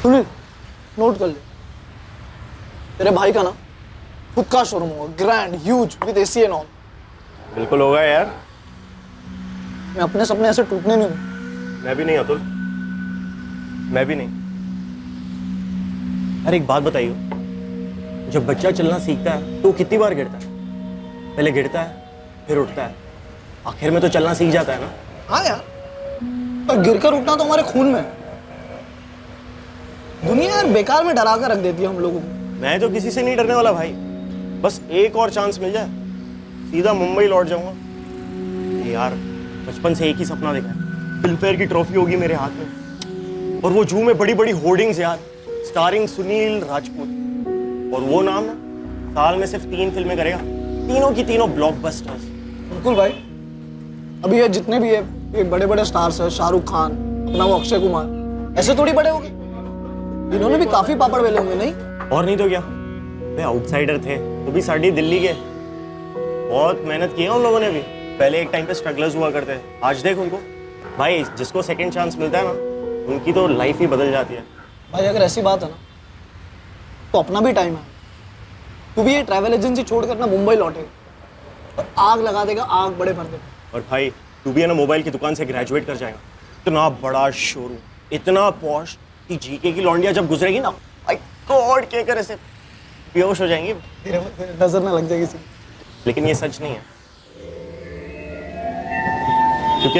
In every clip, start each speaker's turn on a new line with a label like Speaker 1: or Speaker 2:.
Speaker 1: Sunil, note कर ले, तेरे भाई का ना खुद का शोरूम होगा, grand huge with AC and all.
Speaker 2: बिल्कुल होगा यार।
Speaker 1: मैं अपने सपने ऐसे टूटने नहीं दूं।
Speaker 2: मैं भी नहीं अतुल, मैं भी नहीं। अरे एक बात बताइए, जब बच्चा चलना सीखता है तो वो कितनी बार गिरता है? पहले गिरता है, फिर उठता है, आखिर में तो चलना सीख जाता है ना।
Speaker 1: हाँ यार, पर गिरकर उठना तो हमारे खून में है। दुनिया यार बेकार में डरा कर रख देती है हम लोगों को।
Speaker 2: मैं तो किसी से नहीं डरने वाला भाई, बस एक और चांस मिल जाए सीधा मुंबई लौट जाऊंगा। ये यार बचपन से एक ही सपना देखा है, फिल्म फेयर की ट्रॉफी होगी मेरे हाथ में, और वो जू में बड़ी बड़ी होर्डिंग्स यार, स्टारिंग सुनील राजपूत, और वो नाम ना साल में सिर्फ 3 फिल्में करेगा, तीनों की तीनों ब्लॉकबस्टर्स।
Speaker 1: बिल्कुल भाई, अभी ये जितने भी ये बड़े बड़े स्टार्स हैं, शाहरुख खान, अपना वो अक्षय कुमार, ऐसे थोड़ी बड़े हो गए। इन्होंने भी काफी पापड़ बेले होंगे नहीं?
Speaker 2: और नहीं तो क्या, वे आउटसाइडर थे, वो भी साड़ी दिल्ली के। बहुत मेहनत की है उन लोगों ने भी, पहले एक टाइम पे स्ट्रगलर्स हुआ करते हैं, आज देख उनको। भाई जिसको सेकंड चांस मिलता है ना, उनकी तो लाइफ ही बदल जाती है।
Speaker 1: भाई अगर ऐसी बात है ना, तो अपना भी टाइम है। तू भी ये ट्रैवल एजेंसी छोड़ कर ना मुंबई लौटेगा और आग लगा देगा, आग बड़े पर्दे पे।
Speaker 2: और भाई तू भी है ना मोबाइल की दुकान से ग्रेजुएट कर जाएगा, इतना बड़ा शोरूम, इतना पॉश कि जीके की लौंडिया जब गुजरेगी ना, भाई गॉड के करे से बेहोश हो जाएंगी।
Speaker 1: तेरे नजर ना लग जाएगी।
Speaker 2: लेकिन ये सच नहीं है, क्योंकि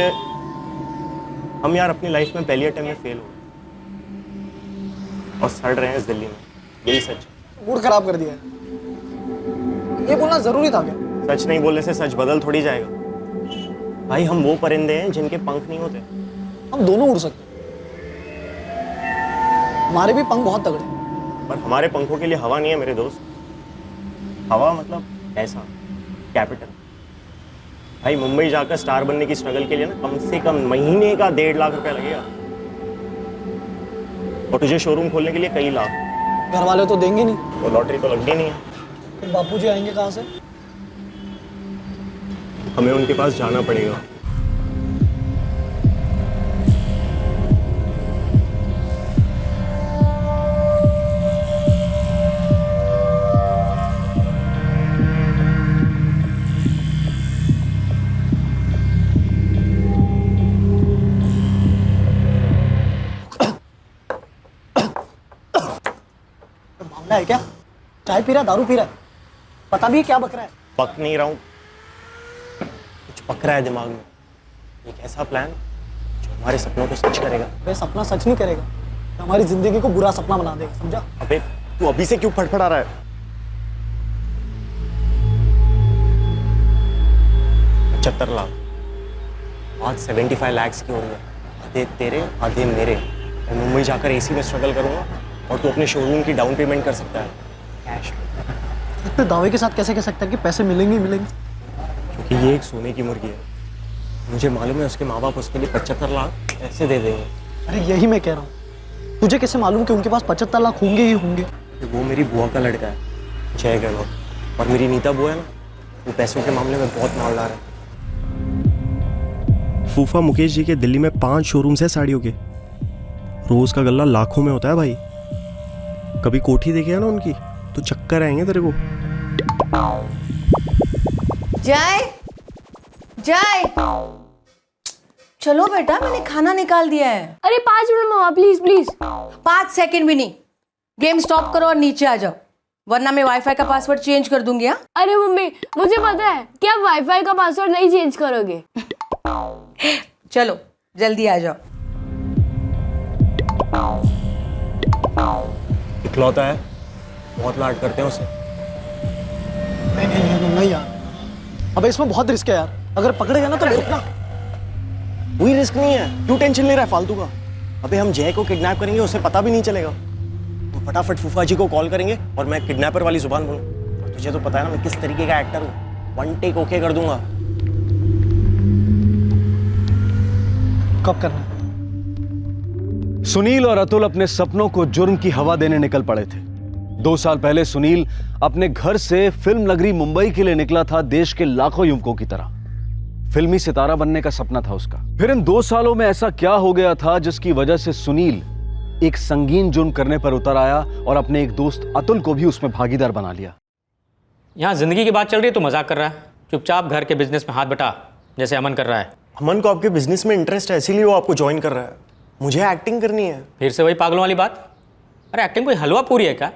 Speaker 2: हम यार अपनी लाइफ में पहली अटेम्प्ट में फेल हो गए और सड़ रहे हैं इस दिल्ली में, यही सच है।
Speaker 1: मूड खराब कर दिया है। ये बोलना जरूरी था क्या?
Speaker 2: सच नहीं बोलने से सच बदल थोड़ी जाएगा भाई। हम वो परिंदे हैं जिनके पंख नहीं होते।
Speaker 1: हम दोनों उड़ सकते, हमारे भी पंख बहुत तगड़े,
Speaker 2: पर हमारे पंखों के लिए हवा नहीं है मेरे दोस्त। हवा मतलब पैसा, कैपिटल। भाई मुंबई जाकर स्टार बनने की स्ट्रगल के लिए ना कम से कम महीने का 1.5 लाख रुपया लगेगा, और तुझे शोरूम खोलने के लिए कई लाख।
Speaker 1: घर वाले तो देंगे नहीं।
Speaker 2: वो लॉटरी तो लगनी नहीं है।
Speaker 1: फिर बापूजी आएंगे कहाँ से?
Speaker 2: हमें उनके पास जाना पड़ेगा।
Speaker 1: मामला है क्या? चाय पी रहा है, दारू पी रहा है, पता भी है क्या बक रहा है?
Speaker 2: पक नहीं रहा हूँ, कुछ पक रहा है दिमाग में। एक ऐसा प्लान जो हमारे सपनों को सच करेगा।
Speaker 1: अबे सपना सच नहीं करेगा, तो हमारी जिंदगी को बुरा सपना बना देगा, समझा?
Speaker 2: अबे तू अभी से क्यों फड़फड़ा रहा है? 75 लाख, आज 75 लाख की हो रही है, आधे तेरे आधे मेरे। मैं मुंबई जाकर एसी में स्ट्रगल करूंगा और तू अपने शोरूम की डाउन पेमेंट कर सकता है कैश में।
Speaker 1: इतने दावे के साथ कैसे कह सकता है कि पैसे मिलेंगे ही मिलेंगे?
Speaker 2: क्योंकि ये एक सोने की मुर्गी है, मुझे मालूम है उसके माँ बाप उसके लिए 75 लाख ऐसे दे देंगे।
Speaker 1: अरे यही मैं कह रहा हूँ, तुझे कैसे मालूम कि उनके पास 75 लाख होंगे ही होंगे?
Speaker 2: वो मेरी बुआ का लड़का है जय गहलोत, और मेरी नीता बुआ है ना, वो पैसों के मामले में बहुत मालदार है। फूफा मुकेश जी के दिल्ली में 5 शोरूम्स है साड़ियों के, रोज का गल्ला लाखों में होता है भाई। कभी कोठी देखे ना उनकी तो चक्कर आएंगे तेरे को।
Speaker 3: जय जय, चलो बेटा, मैंने खाना निकाल दिया है।
Speaker 4: अरे 5 minute mama, please please.
Speaker 3: 5 second भी नहीं, गेम स्टॉप करो और नीचे आ जाओ, वरना मैं वाईफाई का पासवर्ड चेंज कर दूंगी। हाँ
Speaker 4: अरे मम्मी, मुझे पता है कि आप वाईफाई का पासवर्ड नहीं चेंज करोगे।
Speaker 3: चलो जल्दी आ जाओ।
Speaker 2: इकलौता है, बहुत लाड करते हैं उसे।
Speaker 1: नहीं यार, अबे इसमें बहुत रिस्क है यार, अगर पकड़े गए ना तो रुकना।
Speaker 2: कोई रिस्क नहीं है, क्यों टेंशन ले रहा है फालतू का? अबे हम जय को किडनैप करेंगे, उसे पता भी नहीं चलेगा। तो फटाफट फूफा जी को कॉल करेंगे और मैं किडनैपर वाली जुबान बोलूं। तुझे तो पता है ना मैं किस तरीके का एक्टर हूँ, 1 टेक ओके कर दूंगा।
Speaker 1: कब करना है?
Speaker 5: सुनील और अतुल अपने सपनों को जुर्म की हवा देने निकल पड़े थे। 2 साल पहले सुनील अपने घर से फिल्म नगरी मुंबई के लिए निकला था, देश के लाखों युवकों की तरह। फिल्मी सितारा बनने का सपना था उसका। फिर इन 2 सालों में ऐसा क्या हो गया था जिसकी वजह से सुनील एक संगीन जुर्म करने पर उतर आया और अपने एक दोस्त अतुल को भी उसमें भागीदार बना लिया।
Speaker 6: यहाँ जिंदगी की बात चल रही है तो मजाक कर रहा है। चुपचाप घर के बिजनेस में हाथ बटा, जैसे अमन कर रहा है।
Speaker 2: अमन को आपके बिजनेस में इंटरेस्ट है, इसीलिए वो आपको ज्वाइन कर रहा है। मुझे एक्टिंग करनी है।
Speaker 6: फिर से वही पागलों वाली बात। अरे एक्टिंग कोई हलवा पूरी है क्या?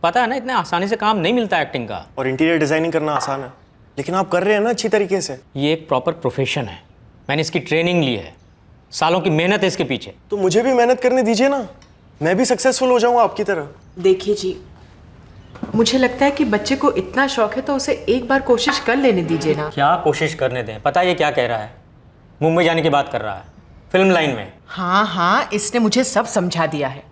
Speaker 6: पता है ना, इतने आसानी से काम नहीं मिलता एक्टिंग का।
Speaker 2: और इंटीरियर डिजाइनिंग करना आसान है, लेकिन आप कर रहे हैं ना अच्छी तरीके से।
Speaker 6: ये एक प्रॉपर प्रोफेशन है, मैंने इसकी ट्रेनिंग ली है, सालों की मेहनत है इसके पीछे।
Speaker 2: तो मुझे भी मेहनत करने दीजिए ना, मैं भी सक्सेसफुल हो जाऊंगा आपकी तरह।
Speaker 7: देखिए जी, मुझे लगता है कि बच्चे को इतना शौक है तो उसे एक बार कोशिश कर लेने दीजिए ना।
Speaker 6: क्या कोशिश करने दें? पता है ये क्या कह रहा है? मुंबई जाने की बात कर रहा है, फिल्म लाइन में।
Speaker 7: हाँ हाँ, इसने मुझे सब समझा दिया है।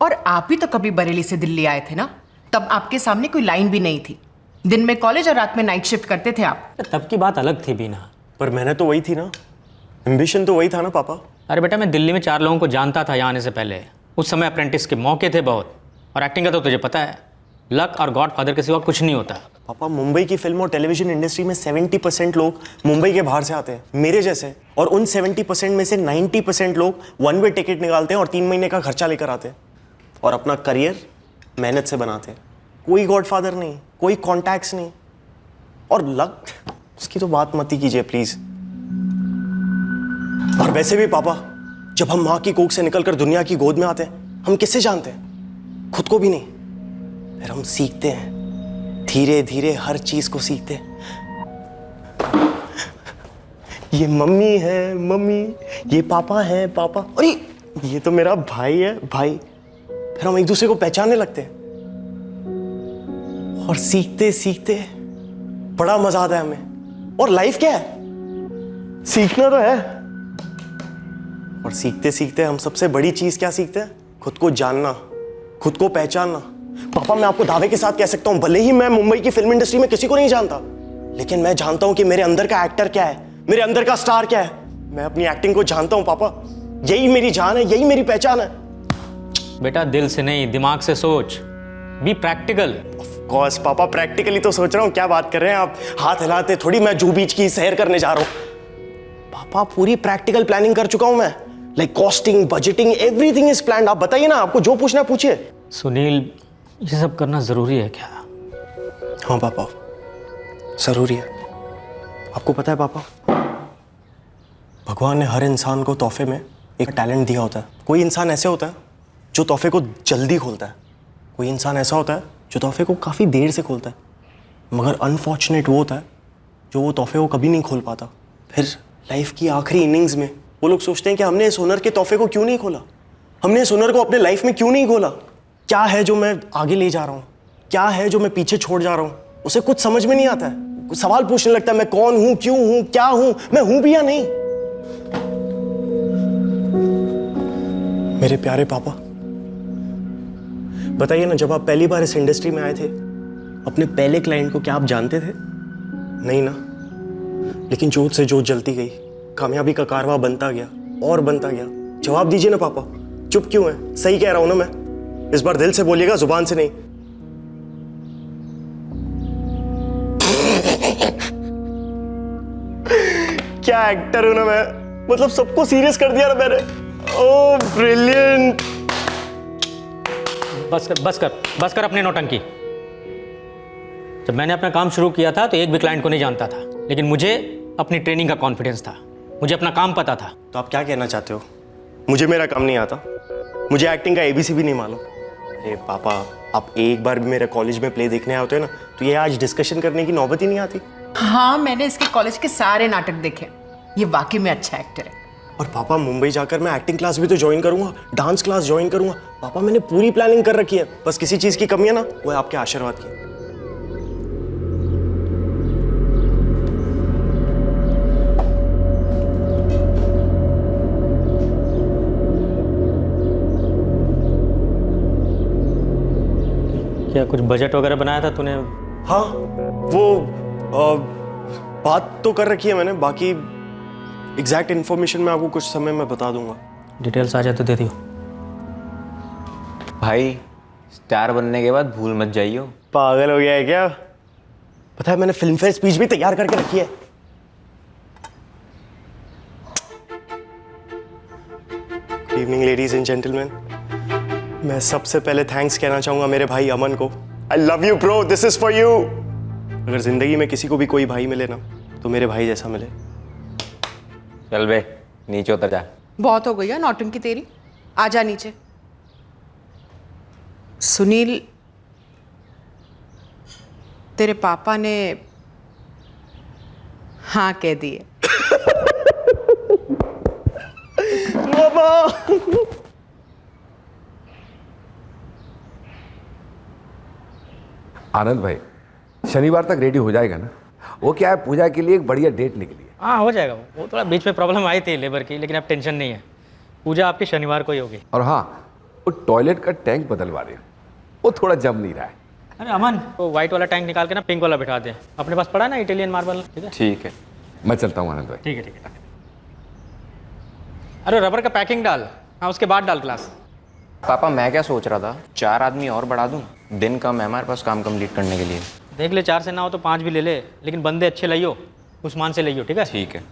Speaker 7: और आप भी तो कभी बरेली से दिल्ली आए थे ना, तब आपके सामने कोई लाइन भी नहीं थी। दिन में कॉलेज और रात में नाइट शिफ्ट करते थे आप।
Speaker 6: तब की बात अलग थी बीना।
Speaker 2: पर मेहनत तो वही थी ना, एम्बिशन तो वही था ना पापा।
Speaker 6: अरे बेटा, मैं दिल्ली में 4 लोगों को जानता था यहाँ आने से पहले। उस समय अप्रेंटिस के मौके थे बहुत। और एक्टिंग का तो तुझे पता है, लक और गॉडफादर के सिवा कुछ नहीं होता।
Speaker 2: पापा, मुंबई की फिल्म और टेलीविजन इंडस्ट्री में 70% लोग मुंबई के बाहर से आते हैं, मेरे जैसे। और उन 70% में से 90% लोग 1 वे टिकट निकालते हैं और 3 महीने का खर्चा लेकर आते हैं और अपना करियर मेहनत से बनाते हैं। कोई गॉडफादर नहीं, कोई कॉन्टैक्ट्स नहीं। और लक, उसकी तो बात मत ही कीजिए प्लीज। और वैसे भी पापा, जब हम माँ की कोख से निकलकर दुनिया की गोद में आते हैं, हम किससे जानते हैं? खुद को भी नहीं। फिर हम सीखते हैं, धीरे धीरे हर चीज को सीखते हैं। ये मम्मी है मम्मी, ये पापा है पापा, अरे ये तो मेरा भाई है भाई। फिर हम एक दूसरे को पहचानने लगते हैं और सीखते सीखते बड़ा मजा आता है हमें। और लाइफ क्या है? सीखना तो है। और सीखते सीखते हम सबसे बड़ी चीज क्या सीखते हैं? खुद को जानना, खुद को पहचानना। पापा, मैं आपको दावे के साथ कह सकता हूं, भले ही मैं मुंबई की फिल्म इंडस्ट्री में किसी को नहीं जानता, लेकिन मैं जानता हूं कि मेरे अंदर का एक्टर क्या है, मेरे अंदर का स्टार क्या है। मैं अपनी एक्टिंग को जानता हूं पापा, यही मेरी जान है, यही मेरी पहचान है।
Speaker 6: बेटा, दिल से नहीं, दिमाग से सोच। Be practical.
Speaker 2: ऑफ कोर्स पापा, प्रैक्टिकली तो सोच रहा हूं। क्या बात कर रहे हैं आप? हाथ हिलाते थोड़ी मैं जू बीच की सैर करने जा रहा हूं। पापा, पूरी प्रैक्टिकल प्लानिंग कर चुका हूं मैं। Like costing, budgeting, everything is planned. आप बताइए ना, आपको जो पूछना है पूछिए।
Speaker 6: सुनील, ये सब करना जरूरी है क्या?
Speaker 2: हाँ पापा, जरूरी है। आपको पता है पापा, भगवान ने हर इंसान को तोहफे में एक टैलेंट दिया होता है। कोई इंसान ऐसे होता है जो तोहफे को जल्दी खोलता है, कोई इंसान ऐसा होता है जो तोहफे को काफ़ी देर से खोलता है। मगर अनफॉर्चुनेट वो होता है जो वो तोहफे को कभी नहीं खोल पाता। फिर लाइफ की आखिरी इनिंग्स में वो लोग सोचते हैं कि हमने इस हुनर के तोहफे को क्यों नहीं खोला, हमने इस हुनर को अपने लाइफ में क्यों नहीं खोला। क्या है जो मैं आगे ले जा रहा हूँ, क्या है जो मैं पीछे छोड़ जा रहा हूँ, उसे कुछ समझ में नहीं आता है। कुछ सवाल पूछने लगता है, मैं कौन हूँ, क्यों हूँ, क्या हूँ, मैं हूँ भी या नहीं। मेरे प्यारे पापा, बताइए ना, जब आप पहली बार इस इंडस्ट्री में आए थे, अपने पहले क्लाइंट को क्या आप जानते थे? नहीं ना। लेकिन जोत से जोत जलती गई, कामयाबी का कारवां बनता गया और बनता गया। जवाब दीजिए ना पापा, चुप क्यों है? सही कह रहा हूं ना मैं? इस बार दिल से बोलिएगा, जुबान से नहीं। क्या एक्टर हूं ना मैं, मतलब सबको सीरियस कर दिया ना मैंने। ओह ब्रिलियंट।
Speaker 6: बस कर अपनी नौटंकी। जब मैंने अपना काम शुरू किया था तो एक भी क्लाइंट को नहीं जानता था, लेकिन मुझे अपनी ट्रेनिंग का कॉन्फिडेंस था, मुझे अपना काम पता था।
Speaker 2: तो आप क्या कहना चाहते हो? मुझे मेरा काम नहीं आता, मुझे एक्टिंग का ABC भी नहीं मालूम। अरे पापा, आप एक बार भी मेरे कॉलेज में प्ले देखने आए होते ना, तो ये आज डिस्कशन करने की नौबत ही नहीं आती।
Speaker 7: हाँ, मैंने इसके कॉलेज के सारे नाटक देखे। ये वाकई में अच्छा एक्टर है।
Speaker 2: और पापा, मुंबई जाकर मैं एक्टिंग क्लास भी तो ज्वाइन करूंगा, डांस क्लास ज्वाइन करूंगा। पापा, मैंने पूरी प्लानिंग कर रखी है, बस किसी चीज की कमी है ना, वो है आपके आशीर्वाद की।
Speaker 6: क्या कुछ बजट वगैरह बनाया था तूने?
Speaker 2: हाँ, वो बात तो कर रखी है मैंने, बाकी एग्जैक्ट इन्फॉर्मेशन मैं आपको कुछ समय में बता दूंगा।
Speaker 6: डिटेल्स आ जाए तो दे दियो।
Speaker 8: भाई, स्टार बनने के बाद भूल मत जाइयो।
Speaker 2: पागल हो गया है क्या? पता है, मैंने फिल्म फेयर स्पीच भी तैयार करके रखी है। Good evening ladies and gentleman. मैं सबसे पहले थैंक्स कहना चाहूंगा मेरे भाई अमन को। आई love you bro, this is for you. अगर जिंदगी में किसी को भी कोई भाई मिले ना तो मेरे भाई जैसा मिले।
Speaker 8: चल बे, नीचे उतर जा।
Speaker 7: बहुत हो गई है नौटंकी तेरी, आ जा नीचे। सुनील, तेरे पापा ने हाँ कह दिए।
Speaker 9: आनंद भाई, शनिवार तक रेडी हो जाएगा ना? वो क्या है, पूजा के लिए एक बढ़िया डेट निकली है।
Speaker 6: हाँ हो जाएगा। वो थोड़ा बीच में प्रॉब्लम आई थी लेबर की, लेकिन अब टेंशन नहीं है। पूजा आपकी शनिवार को ही होगी।
Speaker 9: और हाँ, वो टॉयलेट का टैंक बदलवा रहे हैं, वो थोड़ा जम नहीं रहा है।
Speaker 6: अरे अमन, वो व्हाइट वाला टैंक निकाल के ना पिंक वाला बिठा दे। अपने पास पड़ा है ना इटालियन मार्बल? ठीक है
Speaker 8: ठीक है।
Speaker 9: मैं चलता हूँ आनंद भाई।
Speaker 6: ठीक है ठीक है। अरे रबर का पैकिंग डाल। हाँ उसके बाद डाल ग्लास।
Speaker 8: पापा मैं क्या सोच रहा था, 4 आदमी और बढ़ा दूं, दिन कम है हमारे पास काम कंप्लीट करने के लिए।
Speaker 6: देख ले, 4 से ना हो तो 5 भी ले ले, लेकिन बंदे अच्छे लाइयो, उस्मान से लाइयो। ठीक है
Speaker 8: ठीक है।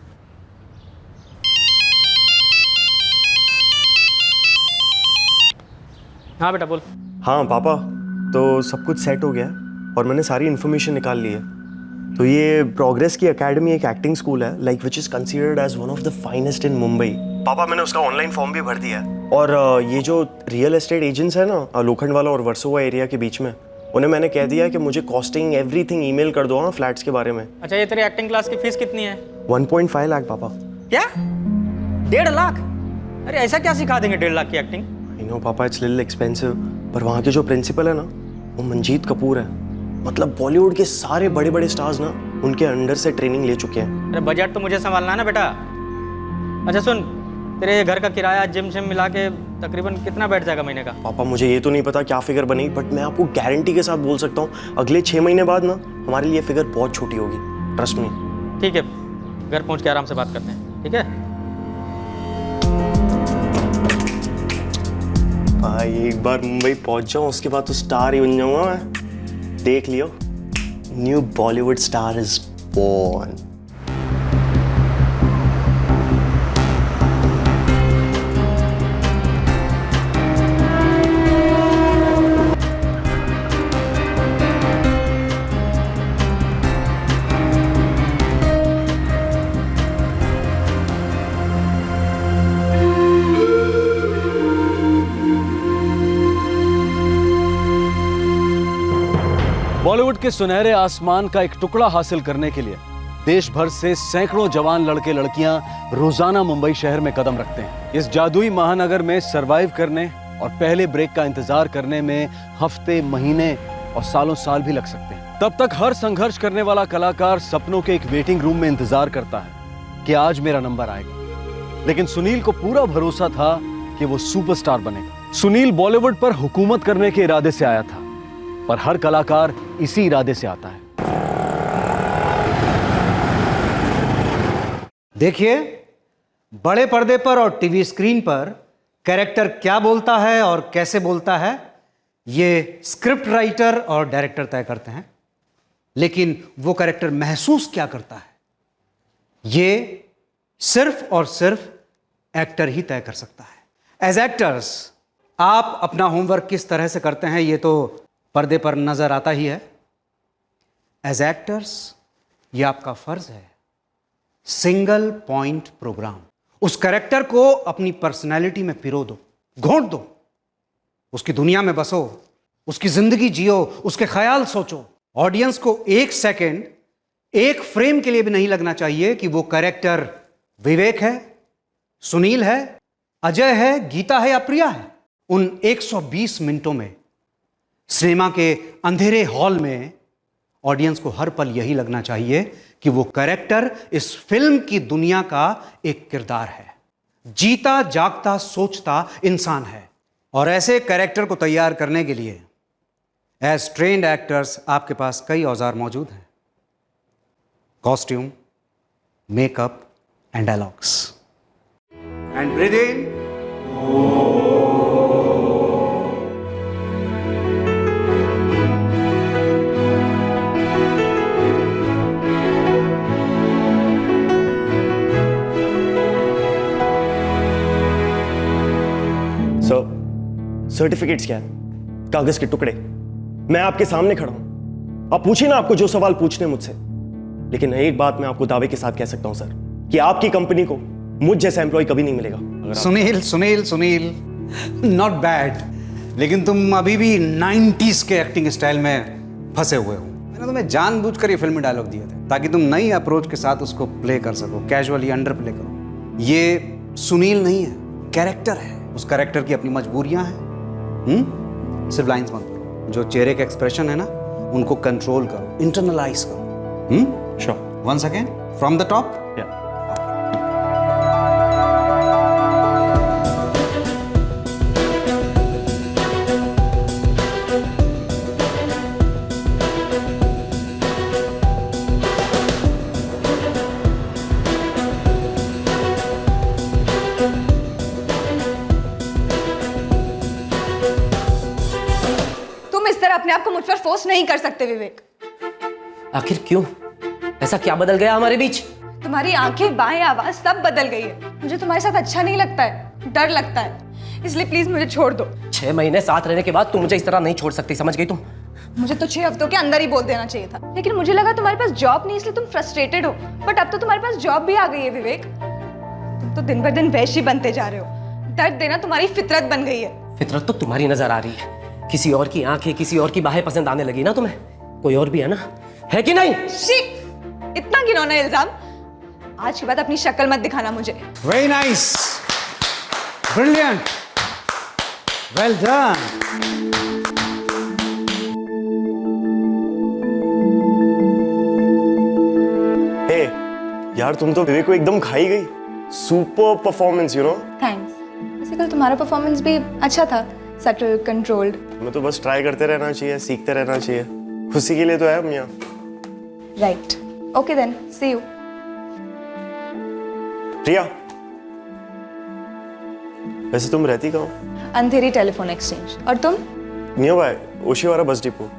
Speaker 6: हाँ बेटा बोल।
Speaker 2: हाँ पापा, तो सब कुछ सेट हो गया है और मैंने सारी इन्फॉर्मेशन निकाल ली है। तो ये प्रोग्रेस की एकेडमी एक एक्टिंग स्कूल है, like which is considered as one of the finest in Mumbai. पापा मैंने उसका ऑनलाइन फॉर्म भी भर दिया है। और ये जो रियल एस्टेट एजेंट्स है ना लोखंड वाला और वर्सोवा एरिया के बीच में, उन्हें मैंने कह दिया कि मुझे कॉस्टिंग एवरीथिंग ईमेल कर दो। हाँ, फ्लैट्स के बारे में।
Speaker 6: अच्छा, ये तेरी एक्टिंग क्लास की फीस कितनी है?
Speaker 2: 1.5 लाख पापा।
Speaker 6: क्या 1.5 लाख? अरे ऐसा क्या सिखा देंगे 1.5 लाख की एक्टिंग?
Speaker 2: आई नो पापा, इट्स लिटिल एक्सपेंसिव, पर वहाँ के जो प्रिंसिपल है ना वो मंजीत कपूर है। मतलब बॉलीवुड के सारे बड़े बड़े स्टार्स ना उनके अंडर से ट्रेनिंग ले चुके हैं।
Speaker 6: अरे बजट तो मुझे संभालना है ना बेटा। अच्छा सुन, तेरे घर का किराया जिम शिम मिला के तकरीबन कितना बैठ जाएगा महीने का?
Speaker 2: पापा मुझे ये तो नहीं पता क्या फिगर बनेगी, बट मैं आपको गारंटी के साथ बोल सकता हूँ अगले 6 महीने बाद ना हमारे लिए फिगर बहुत छोटी होगी, ट्रस्ट मी।
Speaker 6: ठीक है, घर पहुँच के आराम से बात करते हैं। ठीक है
Speaker 2: भाई, एक बार मुंबई पहुंच जाऊं उसके बाद तो स्टार ही बन जाऊंगा मैं। देख लियो, new Bollywood star is born.
Speaker 5: Bollywood के सुनहरे आसमान का एक टुकड़ा हासिल करने के लिए देश भर से सैकड़ों जवान लड़के लड़कियां रोजाना मुंबई शहर में कदम रखते हैं। इस जादुई महानगर में सरवाइव करने और पहले ब्रेक का इंतजार करने में हफ्ते, महीने और सालों साल भी लग सकते हैं। तब तक हर संघर्ष करने वाला कलाकार सपनों के एक वेटिंग रूम में इंतजार करता है कि आज मेरा नंबर आएगा। लेकिन सुनील को पूरा भरोसा था कि वो सुपरस्टार बनेगा। सुनील बॉलीवुड पर हुकूमत करने के इरादे से आया था, पर हर कलाकार इसी इरादे से आता है।
Speaker 10: देखिए, बड़े पर्दे पर और टीवी स्क्रीन पर कैरेक्टर क्या बोलता है और कैसे बोलता है, ये स्क्रिप्ट राइटर और डायरेक्टर तय करते हैं। लेकिन वो कैरेक्टर महसूस क्या करता है, ये सिर्फ और सिर्फ एक्टर ही तय कर सकता है। एज एक्टर्स आप अपना होमवर्क किस तरह से करते हैं ये तो पर्दे पर नजर आता ही है। एज एक्टर्स ये आपका फर्ज है, सिंगल पॉइंट प्रोग्राम। उस कैरेक्टर को अपनी पर्सनैलिटी में पिरो दो, घोंट दो, उसकी दुनिया में बसो, उसकी जिंदगी जियो, उसके ख्याल सोचो। ऑडियंस को 1 सेकेंड, 1 फ्रेम के लिए भी नहीं लगना चाहिए कि वो कैरेक्टर विवेक है, सुनील है, अजय है, गीता है या प्रिया है। उन 120 मिनटों में सिनेमा के अंधेरे हॉल में ऑडियंस को हर पल यही लगना चाहिए कि वो कैरेक्टर इस फिल्म की दुनिया का एक किरदार है, जीता जागता सोचता इंसान है। और ऐसे कैरेक्टर को तैयार करने के लिए एज ट्रेन्ड एक्टर्स आपके पास कई औजार मौजूद हैं, costume, makeup and dialogues. And breathe in,
Speaker 2: certificates क्या है? कागज के टुकड़े। मैं आपके सामने खड़ा हूं, आप पूछिए ना आपको जो सवाल पूछने मुझसे। लेकिन एक बात मैं आपको दावे के साथ कह सकता हूं सर, कि आपकी कंपनी को मुझ जैसा एम्प्लॉय कभी नहीं मिलेगा। अगर
Speaker 10: सुनील सुनील सुनील, नॉट बैड, लेकिन तुम अभी भी 90s के एक्टिंग स्टाइल में फंसे हुए हो। मैंने तुम्हें जानबूझकर ये फिल्मी डायलॉग दिए थे ताकि तुम नई अप्रोच के साथ उसको प्ले कर सको, कैजुअली अंडर प्ले करो। ये सुनील नहीं है, कैरेक्टर है। उस कैरेक्टर की अपनी मजबूरियां हैं। सिर्फ लाइंस मत बोलो, जो चेहरे के एक्सप्रेशन है ना उनको कंट्रोल करो, इंटरनलाइज करो।
Speaker 2: Sure.
Speaker 10: Once again from the top.
Speaker 11: तुम इस तरह अपने आप को मुझ पर फोर्स नहीं कर सकते विवेक।
Speaker 12: आखिर क्यों? ऐसा क्या बदल गया हमारे बीच?
Speaker 11: तुम्हारी आंखें, बाहें, आवाज सब बदल गई है। मुझे तुम्हारे साथ अच्छा नहीं लगता है, डर लगता है। इसलिए प्लीज मुझे छोड़ दो।
Speaker 12: 6 महीने साथ रहने के बाद तुम मुझे इस तरह नहीं छोड़ सकती, समझ गई तुम?
Speaker 11: मुझे तो 6 हफ्तों के अंदर ही बोल देना चाहिए था, लेकिन मुझे लगा तुम्हारे पास जॉब नहीं इसलिए तुम फ्रस्ट्रेटेड हो। बट अब तो तुम्हारे पास जॉब भी आ गई है विवेक। तुम तो दिन ब दिन वैशी बनते जा रहे हो। दर्द देना तुम्हारी फितरत बन गई है।
Speaker 12: फितरत तो तुम्हारी नजर आ रही है। किसी और की आंखें, किसी और की बाहें पसंद आने लगी ना तुम्हें? कोई और भी है ना, है कि नहीं?
Speaker 11: शी, इतना घिनौना इल्जाम। आज के बाद अपनी शक्ल मत दिखाना मुझे।
Speaker 10: Very nice, brilliant, well done.
Speaker 2: Hey यार, तुम तो विवेक को एकदम खाई गई। Super performance, you know.
Speaker 11: Thanks. वैसे कल तुम्हारा परफॉर्मेंस भी अच्छा था, सटल, कंट्रोल्ड।
Speaker 2: हमें तो बस ट्राई करते रहना चाहिए, सीखते रहना चाहिए। उसी के लिए तो है हम यहाँ।
Speaker 11: Right, okay then, see you.
Speaker 2: Priya, वैसे तुम रहती कहाँ हो?
Speaker 11: Andheri telephone exchange. और तुम?
Speaker 2: Near by Oshiwara bus depot.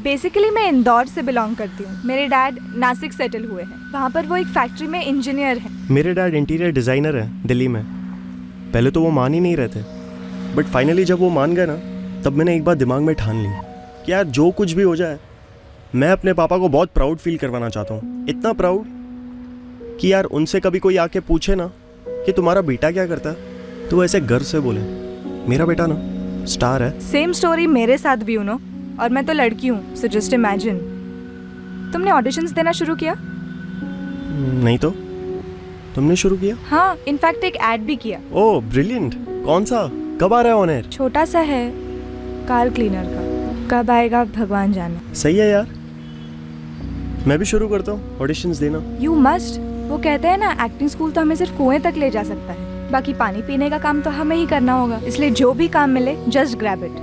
Speaker 13: Basically मैं इंदौर से बिलोंग करती हूँ। मेरे डैड नासिक सेटल हुए हैं, वहाँ पर वो एक फैक्ट्री में इंजीनियर हैं।
Speaker 2: मेरे डैड इंटीरियर डिजाइनर है दिल्ली में। पहले तो वो मान ही नहीं रहे थे, बट फाइनली जब वो मान गए ना, तब मैंने एक बात दिमाग में ठान ली कि यार जो कुछ भी हो जाए, मैं अपने पापा को बहुत प्राउड फील करवाना चाहता हूँ। इतना प्राउड कि यार उनसे कभी कोई आके पूछे ना कि तुम्हारा बेटा क्या करता है, तो ऐसे गर्व से बोले मेरा बेटा ना स्टार है।
Speaker 13: सेम स्टोरी मेरे साथ भी यू नो, और मैं तो लड़की हूँ, सो जस्ट इमेजिन। तुमने ऑडिशंस देना शुरू किया?
Speaker 2: नहीं तो तुमने शुरू किया?
Speaker 13: हाँ, इनफैक्ट एक एड भी किया।
Speaker 2: ओह ब्रिलियंट। कौन सा? कब आ रहा है ऑन एयर?
Speaker 13: छोटा सा है, कार क्लीनर का। कब आएगा भगवान जाने।
Speaker 2: सही है यार, मैं भी शुरू करता हूँ ऑडिशंस देना।
Speaker 13: You must. वो कहते हैं ना, एक्टिंग स्कूल तो हमें सिर्फ कुएं तक ले जा सकता है, बाकी पानी पीने का काम तो हमें ही करना होगा। इसलिए जो भी काम मिले जस्ट ग्रैब इट।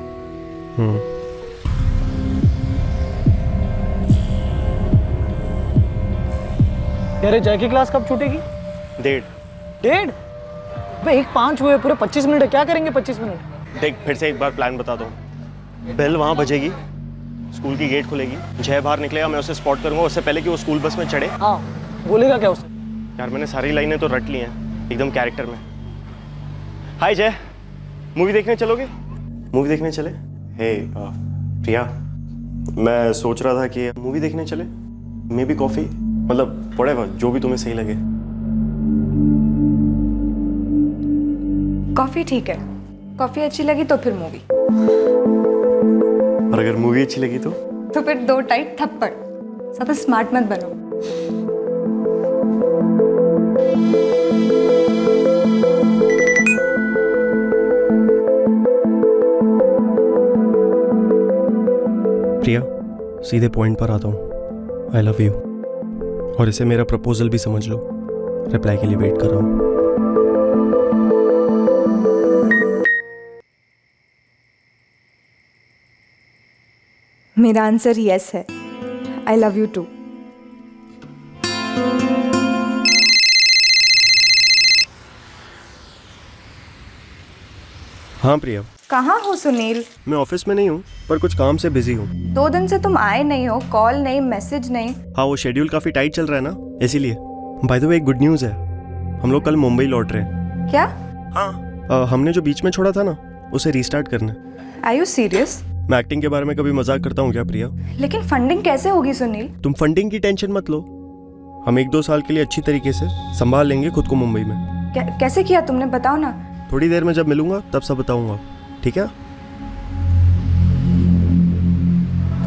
Speaker 1: यार जय की क्लास कब छूटेगी?
Speaker 2: 1:30।
Speaker 1: भाई 1:05 हुए, पूरे 25 मिनट है। क्या करेंगे 25 मिनट?
Speaker 2: देख, फिर से एक बार प्लान बता दो। बेल वहाँ बजेगी, स्कूल की गेट खुलेगी, जय बाहर निकलेगा, मैं उसे स्पॉट करूंगा उससे पहले कि वो स्कूल बस में चढ़े।
Speaker 1: हाँ, बोलेगा क्या उसे?
Speaker 2: यार मैंने सारी लाइनें तो रट ली हैं एकदम कैरेक्टर में। हाय जय, मूवी देखने चलोगे? मूवी देखने चले? हे प्रिया, मैं सोच रहा था कि मूवी देखने चले, मे बी कॉफी, मतलब व्हाटएवर, जो भी तुम्हें सही लगे।
Speaker 11: कॉफी ठीक है। कॉफी अच्छी लगी तो फिर मूवी,
Speaker 2: और अगर मूवी अच्छी लगी तो
Speaker 11: फिर 2 टाइट थप्पड़। ज्यादा स्मार्ट मत बनो।
Speaker 2: प्रिया, सीधे पॉइंट पर आता हूँ। आई लव यू, और इसे मेरा प्रपोजल भी समझ लो। रिप्लाई के लिए वेट कर रहा हूँ।
Speaker 13: मेरा आंसर यस है। I love you too.
Speaker 2: हाँ प्रिया।
Speaker 11: कहाँ हो सुनील?
Speaker 2: मैं ऑफिस में नहीं हूँ, पर कुछ काम से बिजी हूँ।
Speaker 11: 2 दिन से तुम आए नहीं हो, कॉल नहीं, मैसेज नहीं।
Speaker 2: हाँ, वो शेड्यूल काफी टाइट चल रहा है ना, इसीलिए। बाय द वे, एक गुड न्यूज़ है, हम लोग कल मुंबई लौट रहे हैं।
Speaker 11: क्या?
Speaker 2: हाँ, हमने जो बीच में छोड़ा था ना, उसे रीस्टार्ट करना है।
Speaker 11: Are you serious?
Speaker 2: मैं एक्टिंग के बारे में कभी मजाक करता हूँ क्या प्रिया?
Speaker 11: लेकिन फंडिंग कैसे होगी सुनील?
Speaker 2: तुम फंडिंग की टेंशन मत लो, हम 1-2 साल के लिए अच्छी तरीके से संभाल लेंगे खुद को मुंबई में।
Speaker 11: कैसे किया तुमने, बताओ ना।
Speaker 2: थोड़ी देर में जब मिलूंगा तब सब बताऊंगा, ठीक है?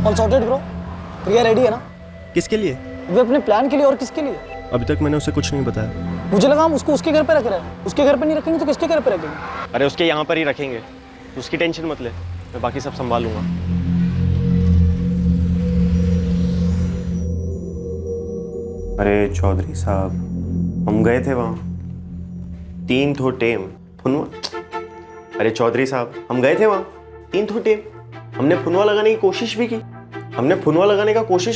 Speaker 1: ऑल सॉर्टेड ब्रो, प्रिया रेडी है ना?
Speaker 2: किसके लिए?
Speaker 1: वो अपने प्लान के लिए। और किसके लिए?
Speaker 2: अभी तक मैंने उसे कुछ नहीं बताया।
Speaker 1: मुझे लगा हम उसको उसके घर पे रख रहे हैं। उसके घर पे नहीं रखेंगे तो किसके घर पे रखेंगे?
Speaker 2: अरे उसके यहाँ पर ही रखेंगे, उसकी टेंशन मत ले, मैं बाकी सब संभालूंगा। अरे चौधरी साहब, हम गए थे वहाँ 3 टेम फुनवा। अरे चौधरी साहब, हम गए थे वहाँ 3 टेम, हमने फुनवा लगाने की कोशिश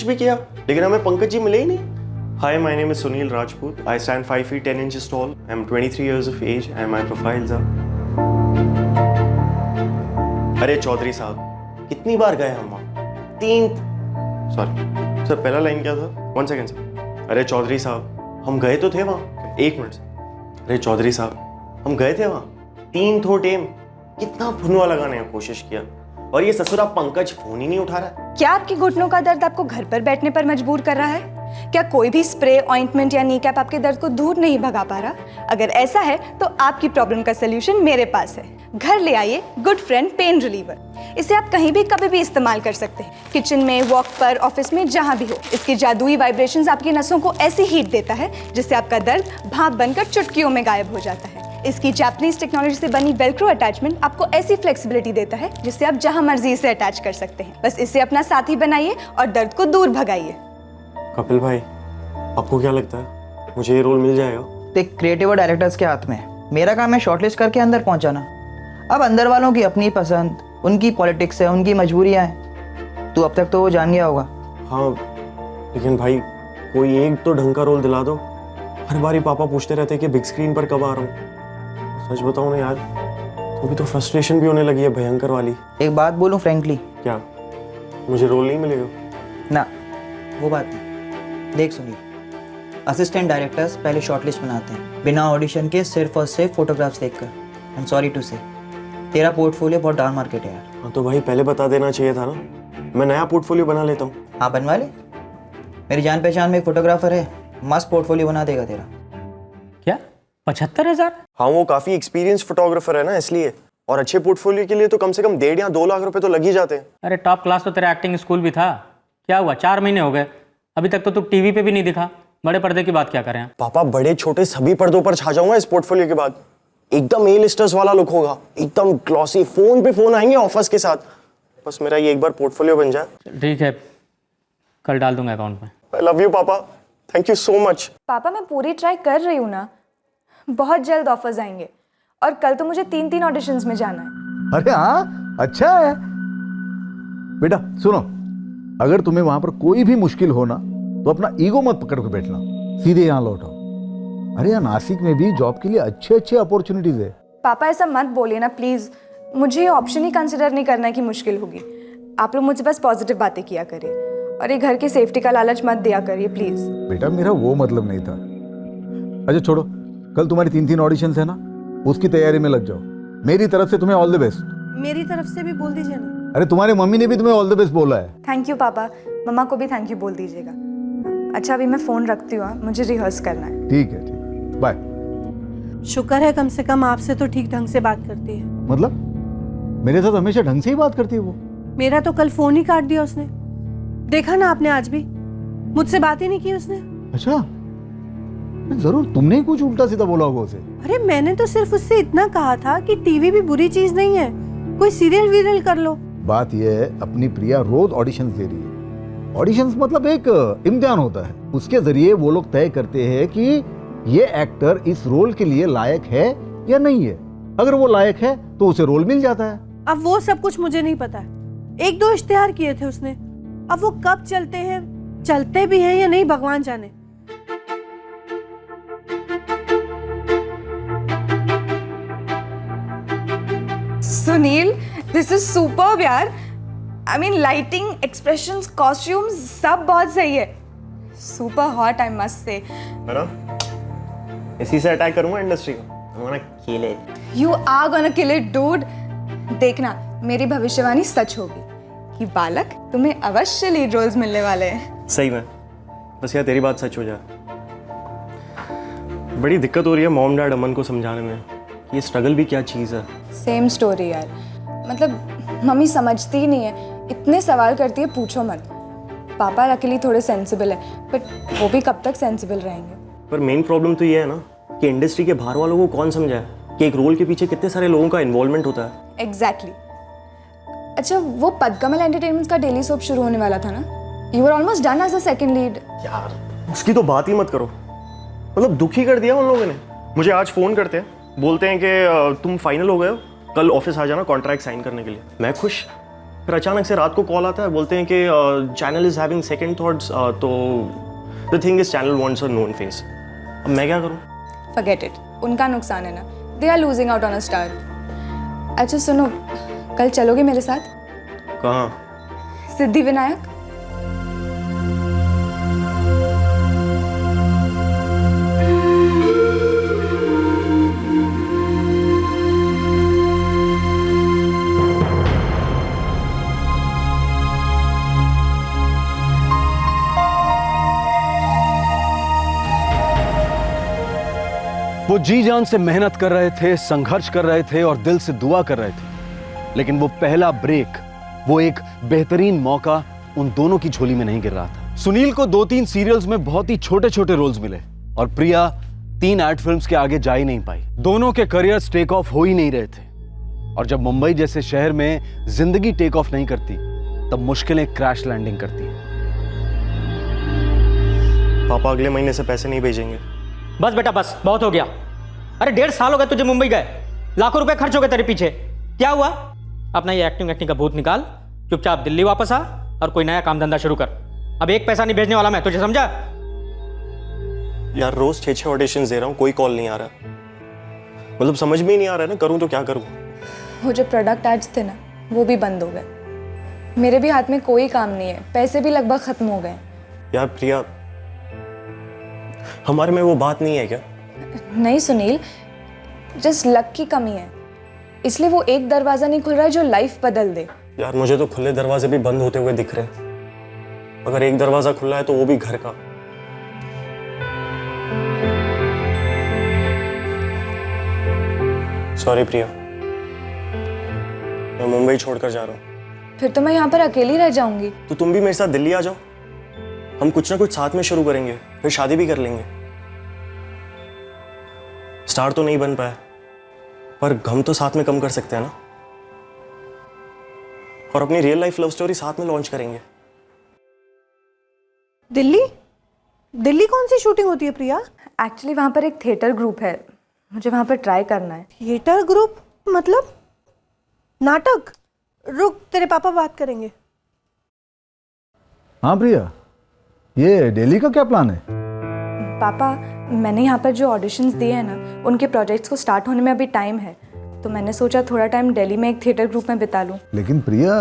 Speaker 2: भी की, लेकिन हमें पंकज जी मिले ही नहीं। Hi, my name is Sunil Rajput. I stand 5 feet 10 inches tall. I'm 23 years of age and my profiles are... अरे चौधरी साहब, कितनी बार गए हम वहाँ? 3... सॉरी सर, पहला लाइन क्या था? 1 सेकेंड सर। अरे चौधरी साहब, हम गए तो थे वहाँ। 1 मिनट सर। अरे चौधरी साहब, हम गए थे वहाँ 3 टेम, कितना फुनवा लगाने की कोशिश किया और ये ससुरा पंकज फोन ही नहीं उठा रहा है।
Speaker 11: क्या आपके घुटनों का दर्द आपको घर पर बैठने पर मजबूर कर रहा है? क्या कोई भी स्प्रे, ऑइंटमेंट या नी कैप आपके दर्द को दूर नहीं भगा पा रहा? अगर ऐसा है तो आपकी प्रॉब्लम का सलूशन मेरे पास है। घर ले आइए गुड फ्रेंड पेन रिलीवर। इसे आप कहीं भी कभी भी इस्तेमाल कर सकते हैं, किचन में, वॉक पर, ऑफिस में, जहां भी हो। इसकी जादुई वाइब्रेशंस आपकी नसों को ऐसी हीट देता है जिससे आपका दर्द भाप बनकर चुटकियों में गायब हो जाता है। इसकी जापानीज टेक्नोलॉजी से बनी वेलक्रो अटैचमेंट आपको ऐसी फ्लेक्सिबिलिटी देता है जिससे आप जहां मर्जी इसे अटैच कर सकते हैं। बस इसे अपना साथी बनाइए और दर्द को दूर भगाइए।
Speaker 2: कपिल भाई, आपको क्या लगता है मुझे ये रोल मिल जाएगा?
Speaker 14: देख, क्रिएटिव और डायरेक्टर्स के हाथ में है। मेरा काम है शॉर्टलिस्ट करके अंदर पहुंचाना। अब अंदर वालों की अपनी पसंद, उनकी पॉलिटिक्स है, उनकी मजबूरियां हैं। तू अब तक तो वो जान गया होगा।
Speaker 2: हाँ, लेकिन भाई कोई एक तो ढंग का रोल दिला दो। हर बार ही पापा पूछते रहते कि बिग स्क्रीन पर कब आ रहा हूँ। सच बताऊँ ना यार, तो अभी तो फ्रस्ट्रेशन भी होने लगी है भयंकर वाली।
Speaker 14: एक बात बोलूं फ्रेंकली?
Speaker 2: क्या? मुझे रोल नहीं मिलेगा?
Speaker 14: ना, वो बात नहीं। देख सुनील, असिस्टेंट डायरेक्टर्स पहले शॉर्टलिस्ट बनाते हैं बिना ऑडिशन के, सिर्फ और सिर्फ फोटोग्राफ्स देखकर। आई एम सॉरी टू से, तेरा पोर्टफोलियो बहुत डाउन मार्केट है यार।
Speaker 2: हाँ तो भाई पहले बता देना चाहिए था ना, मैं नया पोर्टफोलियो बना लेता हूँ।
Speaker 14: हाँ बनवा ले, मेरी जान पहचान में एक फोटोग्राफर है, मस्त पोर्टफोलियो बना देगा तेरा।
Speaker 6: क्या 75,000?
Speaker 2: हाँ, वो काफी एक्सपीरियंस फोटोग्राफर है ना, इसलिए। और अच्छे पोर्टफोलियो के लिए तो कम से कम 1.5 या 2 लाख रुपए तो लग ही जाते हैं।
Speaker 6: अरे टॉप क्लास तो तेरा एक्टिंग स्कूल भी था। क्या हुआ, 4 महीने हो गए, अभी तक तो तू टीवी पे भी नहीं दिखा। बड़े पर्दे की बात क्या करें?
Speaker 2: पापा, बड़े छोटे सभी पर्दों पर छा जाऊंगा इस पोर्टफोलियो के बाद। एकदम ए लिस्टर्स वाला लुक होगा, एकदम ग्लॉसी, फोन पे फोन आएंगे ऑफर्स के साथ। बस मेरा ये एक बार पोर्टफोलियो बन जाए।
Speaker 6: ठीक है, कल डाल दूंगा अकाउंट में।
Speaker 2: आई लव यू पापा, थैंक यू सो मच।
Speaker 11: पापा, मैं पूरी ट्राई कर रही हूँ ना, बहुत जल्द ऑफर्स आएंगे। और कल तो मुझे 3 ऑडिशंस में जाना है।
Speaker 15: अरे हाँ, अच्छा है बेटा। सुनो, अगर तुम्हें वहां पर कोई भी मुश्किल हो ना, तो अपना ईगो मत पकड़ के बैठना, सीधे यहाँ लौट आओ। अरे यार, नासिक में भी जॉब के लिए अच्छे अच्छे अपॉर्चुनिटीज है।
Speaker 11: पापा ऐसा मत बोलिए ना प्लीज, मुझे ये ऑप्शन ही कंसिडर नहीं करना कि मुश्किल होगी। आप लोग मुझसे बस पॉजिटिव बातें किया करिए और ये घर की सेफ्टी का लालच मत दिया करिए प्लीज।
Speaker 15: बेटा, मेरा वो मतलब नहीं था। अच्छा छोड़ो, कल तुम्हारी 3 ऑडिशंस है ना, उसकी तैयारी में लग जाओ। मेरी तरफ से तुम्हें ऑल द बेस्ट।
Speaker 3: मेरी तरफ से भी बोल दीजिए ना।
Speaker 15: अरे तुम्हारी मम्मी ने भी तुम्हें ऑल द बेस्ट बोला है।
Speaker 11: थैंक यू पापा, मम्मा को भी थैंक यू बोल दीजिएगा। अच्छा, अभी मैं फोन रखती हूँ, मुझे रिहर्स करना है।
Speaker 15: ठीक है, बाय।
Speaker 3: शुक्र है कम से कम आपसे तो ठीक ढंग से बात करती है।
Speaker 15: मतलब मेरे साथ हमेशा ढंग से ही बात करती है वो।
Speaker 3: मेरा तो कल फोन ही काट दिया उसने, देखा ना आपने, आज भी मुझसे बात ही नहीं की उसने।
Speaker 15: अच्छा, जरूर तुमने ही कुछ उल्टा सीधा बोला होगा उसे।
Speaker 3: अरे मैंने तो सिर्फ उससे इतना कहा था कि टीवी भी बुरी चीज नहीं है, कोई सीरियल वीरियल कर लो।
Speaker 15: बात यह है, अपनी प्रिया रोज ऑडिशंस दे रही है। ऑडिशंस मतलब एक इम्तिहान होता है, उसके जरिए वो लोग तय करते हैं कि ये एक्टर इस रोल के लिए लायक है या नहीं है। अगर वो लायक है तो उसे रोल मिल जाता है।
Speaker 3: अब वो सब कुछ मुझे नहीं पता है। 1-2 इश्तिहार किए थे उसने, अब वो कब चलते हैं, चलते भी हैं या नहीं भगवान जाने।
Speaker 11: सुनील, दिस इज सुपर्ब यार। I mean lighting, expressions, costumes सब बहुत सही है। Super hot, I must say.
Speaker 2: है ना? इसी से अटैक करूंगा इंडस्ट्री को। I'm gonna kill it.
Speaker 11: You are gonna kill it, dude. देखना मेरी भविष्यवाणी सच होगी कि बालक तुम्हें अवश्य लीड रोल्स मिलने वाले हैं।
Speaker 2: सही में, बस यार तेरी बात सच हो जाए। बड़ी दिक्कत हो रही है मॉम डैड अमन को समझाने में, ये स्ट्रगल भी क्या चीज़ है।
Speaker 11: सेम स्टोरी यार, मतलब मम्मी समझती ही नहीं है, इतने सवाल करती है पूछो मत। पापा लकीली थोड़े सेंसिबल है, बट वो भी कब तक सेंसिबल रहेंगे।
Speaker 2: पर मेन प्रॉब्लम तो ये है ना कि इंडस्ट्री के बाहर वालों को कौन समझाए कि एक रोल के पीछे कितने सारे लोगों का इन्वॉल्वमेंट होता है।
Speaker 11: एग्जैक्टली। अच्छा, वो पदकमल एंटरटेनमेंट का डेली सोप शुरू होने वाला था ना, you are almost done as a second lead.
Speaker 2: यार उसकी तो बात ही मत करो, मतलब दुखी कर दिया उन लोगों ने। मुझे आज फ़ोन करते हैं, बोलते हैं कि तुम फाइनल हो गए हो, कल ऑफिस आ जाना कॉन्ट्रैक्ट साइन करने के लिए। मैं खुश, फिर अचानक से रात को कॉल आता है, बोलते हैं कि channel is having second thoughts, तो the thing is channel wants a known face. अब मैं क्या करूं?
Speaker 11: फॉरगेट इट, उनका नुकसान है ना, they are losing out on a star. अच्छा सुनो, कल चलोगे मेरे साथ?
Speaker 2: कहाँ?
Speaker 11: सिद्धि विनायक।
Speaker 5: वो जी जान से मेहनत कर रहे थे, संघर्ष कर रहे थे और दिल से दुआ कर रहे थे, लेकिन वो पहला ब्रेक, वो एक बेहतरीन मौका उन दोनों की झोली में नहीं गिर रहा था। सुनील को 2-3 सीरियल्स में बहुत ही छोटे छोटे रोल्स मिले और प्रिया 3 एड फिल्म्स के आगे जा ही नहीं पाई। दोनों के करियर्स टेक ऑफ हो ही नहीं रहे थे और जब मुंबई जैसे शहर में जिंदगी टेक ऑफ नहीं करती तब मुश्किलें क्रैश लैंडिंग करती हैं।
Speaker 2: पापा अगले महीने से पैसे नहीं भेजेंगे।
Speaker 6: बस बेटा बस, बहुत हो गया। अरे 1.5 साल हो गए तुझे मुंबई गए, लाखों रुपए खर्च हो गए तेरे पीछे। क्या हुआ? अपना ये एक्टिंग का भूत निकाल, चुपचाप दिल्ली वापस आ और कोई नया काम धंधा शुरू कर। अब 1 पैसा नहीं भेजने वाला मैं, तुझे समझा?
Speaker 2: यार रोज 6 ऑडिशंस दे रहा हूँ, कोई कॉल नहीं आ रहा, मतलब समझ में ही नहीं आ रहा है ना, करूँ तो क्या करूँ।
Speaker 11: वो जो प्रोडक्ट एड्स थे ना, वो भी बंद हो गए। मेरे भी हाथ में कोई काम नहीं है, पैसे भी लगभग खत्म हो गए।
Speaker 2: यार प्रिया, हमारे में वो बात नहीं है क्या?
Speaker 11: नहीं सुनील, जस्ट लक की कमी है, इसलिए वो एक दरवाजा नहीं खुल रहा है जो लाइफ बदल दे।
Speaker 2: यार मुझे तो खुले दरवाजे भी बंद होते हुए दिख रहे हैं, अगर एक दरवाजा खुला है तो वो भी घर का। सॉरी प्रिया, मैं मुंबई छोड़कर जा रहा हूँ।
Speaker 11: फिर तो मैं यहाँ पर अकेली रह जाऊंगी।
Speaker 2: तो तुम भी मेरे साथ दिल्ली आ जाओ, हम कुछ ना कुछ साथ में शुरू करेंगे, फिर शादी भी कर लेंगे। स्टार तो नहीं बन पाया, पर गम तो साथ में कम कर सकते हैं ना, और अपनी रियल लाइफ लव स्टोरी साथ में लॉन्च करेंगे।
Speaker 3: दिल्ली? दिल्ली कौन सी शूटिंग होती है प्रिया?
Speaker 11: एक्चुअली वहाँ पर एक थिएटर ग्रुप है, मुझे वहाँ पर ट्राई करना है।
Speaker 3: थिएटर ग्रुप मतलब नाटक? रुक, तेरे पापा बात करेंगे।
Speaker 15: हाँ प्रिया, ये दिल्ली का क्या प्लान है?
Speaker 11: पापा, मैंने यहाँ पर जो ऑडिशंस दिए हैं ना, उनके प्रोजेक्ट्स को स्टार्ट होने में अभी टाइम है, तो मैंने सोचा थोड़ा टाइम दिल्ली में एक थिएटर ग्रुप में बिता लूँ।
Speaker 15: लेकिन प्रिया,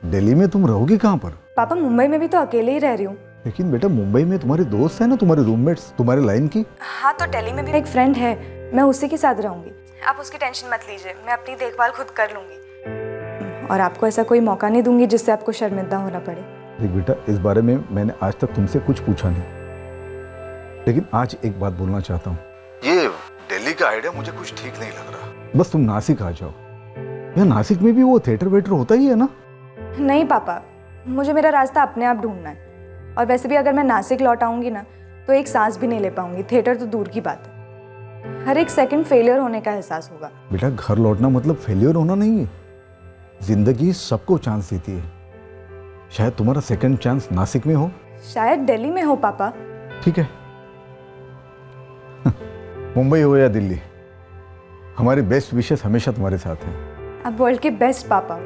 Speaker 15: दिल्ली में तुम रहोगी कहाँ पर?
Speaker 11: पापा, मुंबई में भी तो अकेले ही रह रही हूँ।
Speaker 15: लेकिन बेटा, मुंबई में तुम्हारे दोस्त है ना, तुम्हारे रूममेट्स, तुम्हारे लाइन की।
Speaker 11: हाँ, तो दिल्ली में भी एक फ्रेंड है, मैं उसी के साथ रहूँगी। आप उसकी टेंशन मत लीजिए, मैं अपनी देखभाल खुद कर लूँगी और आपको ऐसा कोई मौका नहीं दूंगी जिससे आपको शर्मिंदा होना पड़े।
Speaker 15: देख बेटा, इस बारे में मैंने आज तक तुमसे कुछ पूछा नहीं, लेकिन आज एक बात बोलना चाहता हूँ। ये दिल्ली का आइडिया मुझे कुछ ठीक नहीं लग रहा। बस तुम नासिक आ जाओ, यहाँ नासिक में भी वो थिएटर वेटर होता ही है ना।
Speaker 11: नहीं पापा, मुझे मेरा रास्ता अपने आप ढूंढना है, और वैसे भी अगर मैं नासिक लौट आऊंगी ना तो एक सांस भी नहीं ले पाऊंगी, थिएटर तो दूर की बात है। हर एक सेकंड फेलियर होने का एहसास होगा।
Speaker 15: बेटा, घर लौटना मतलब फेलियर होना नहीं है, जिंदगी सबको चांस देती है। शायद तुम्हारा सेकंड चांस नासिक में हो,
Speaker 11: शायद दिल्ली में हो पापा।
Speaker 15: ठीक है, मुंबई हो या दिल्ली, हमारी बेस्ट विशेस हमेशा तुम्हारे साथ हैं।
Speaker 11: आप वर्ल्ड के बेस्ट पापा हो।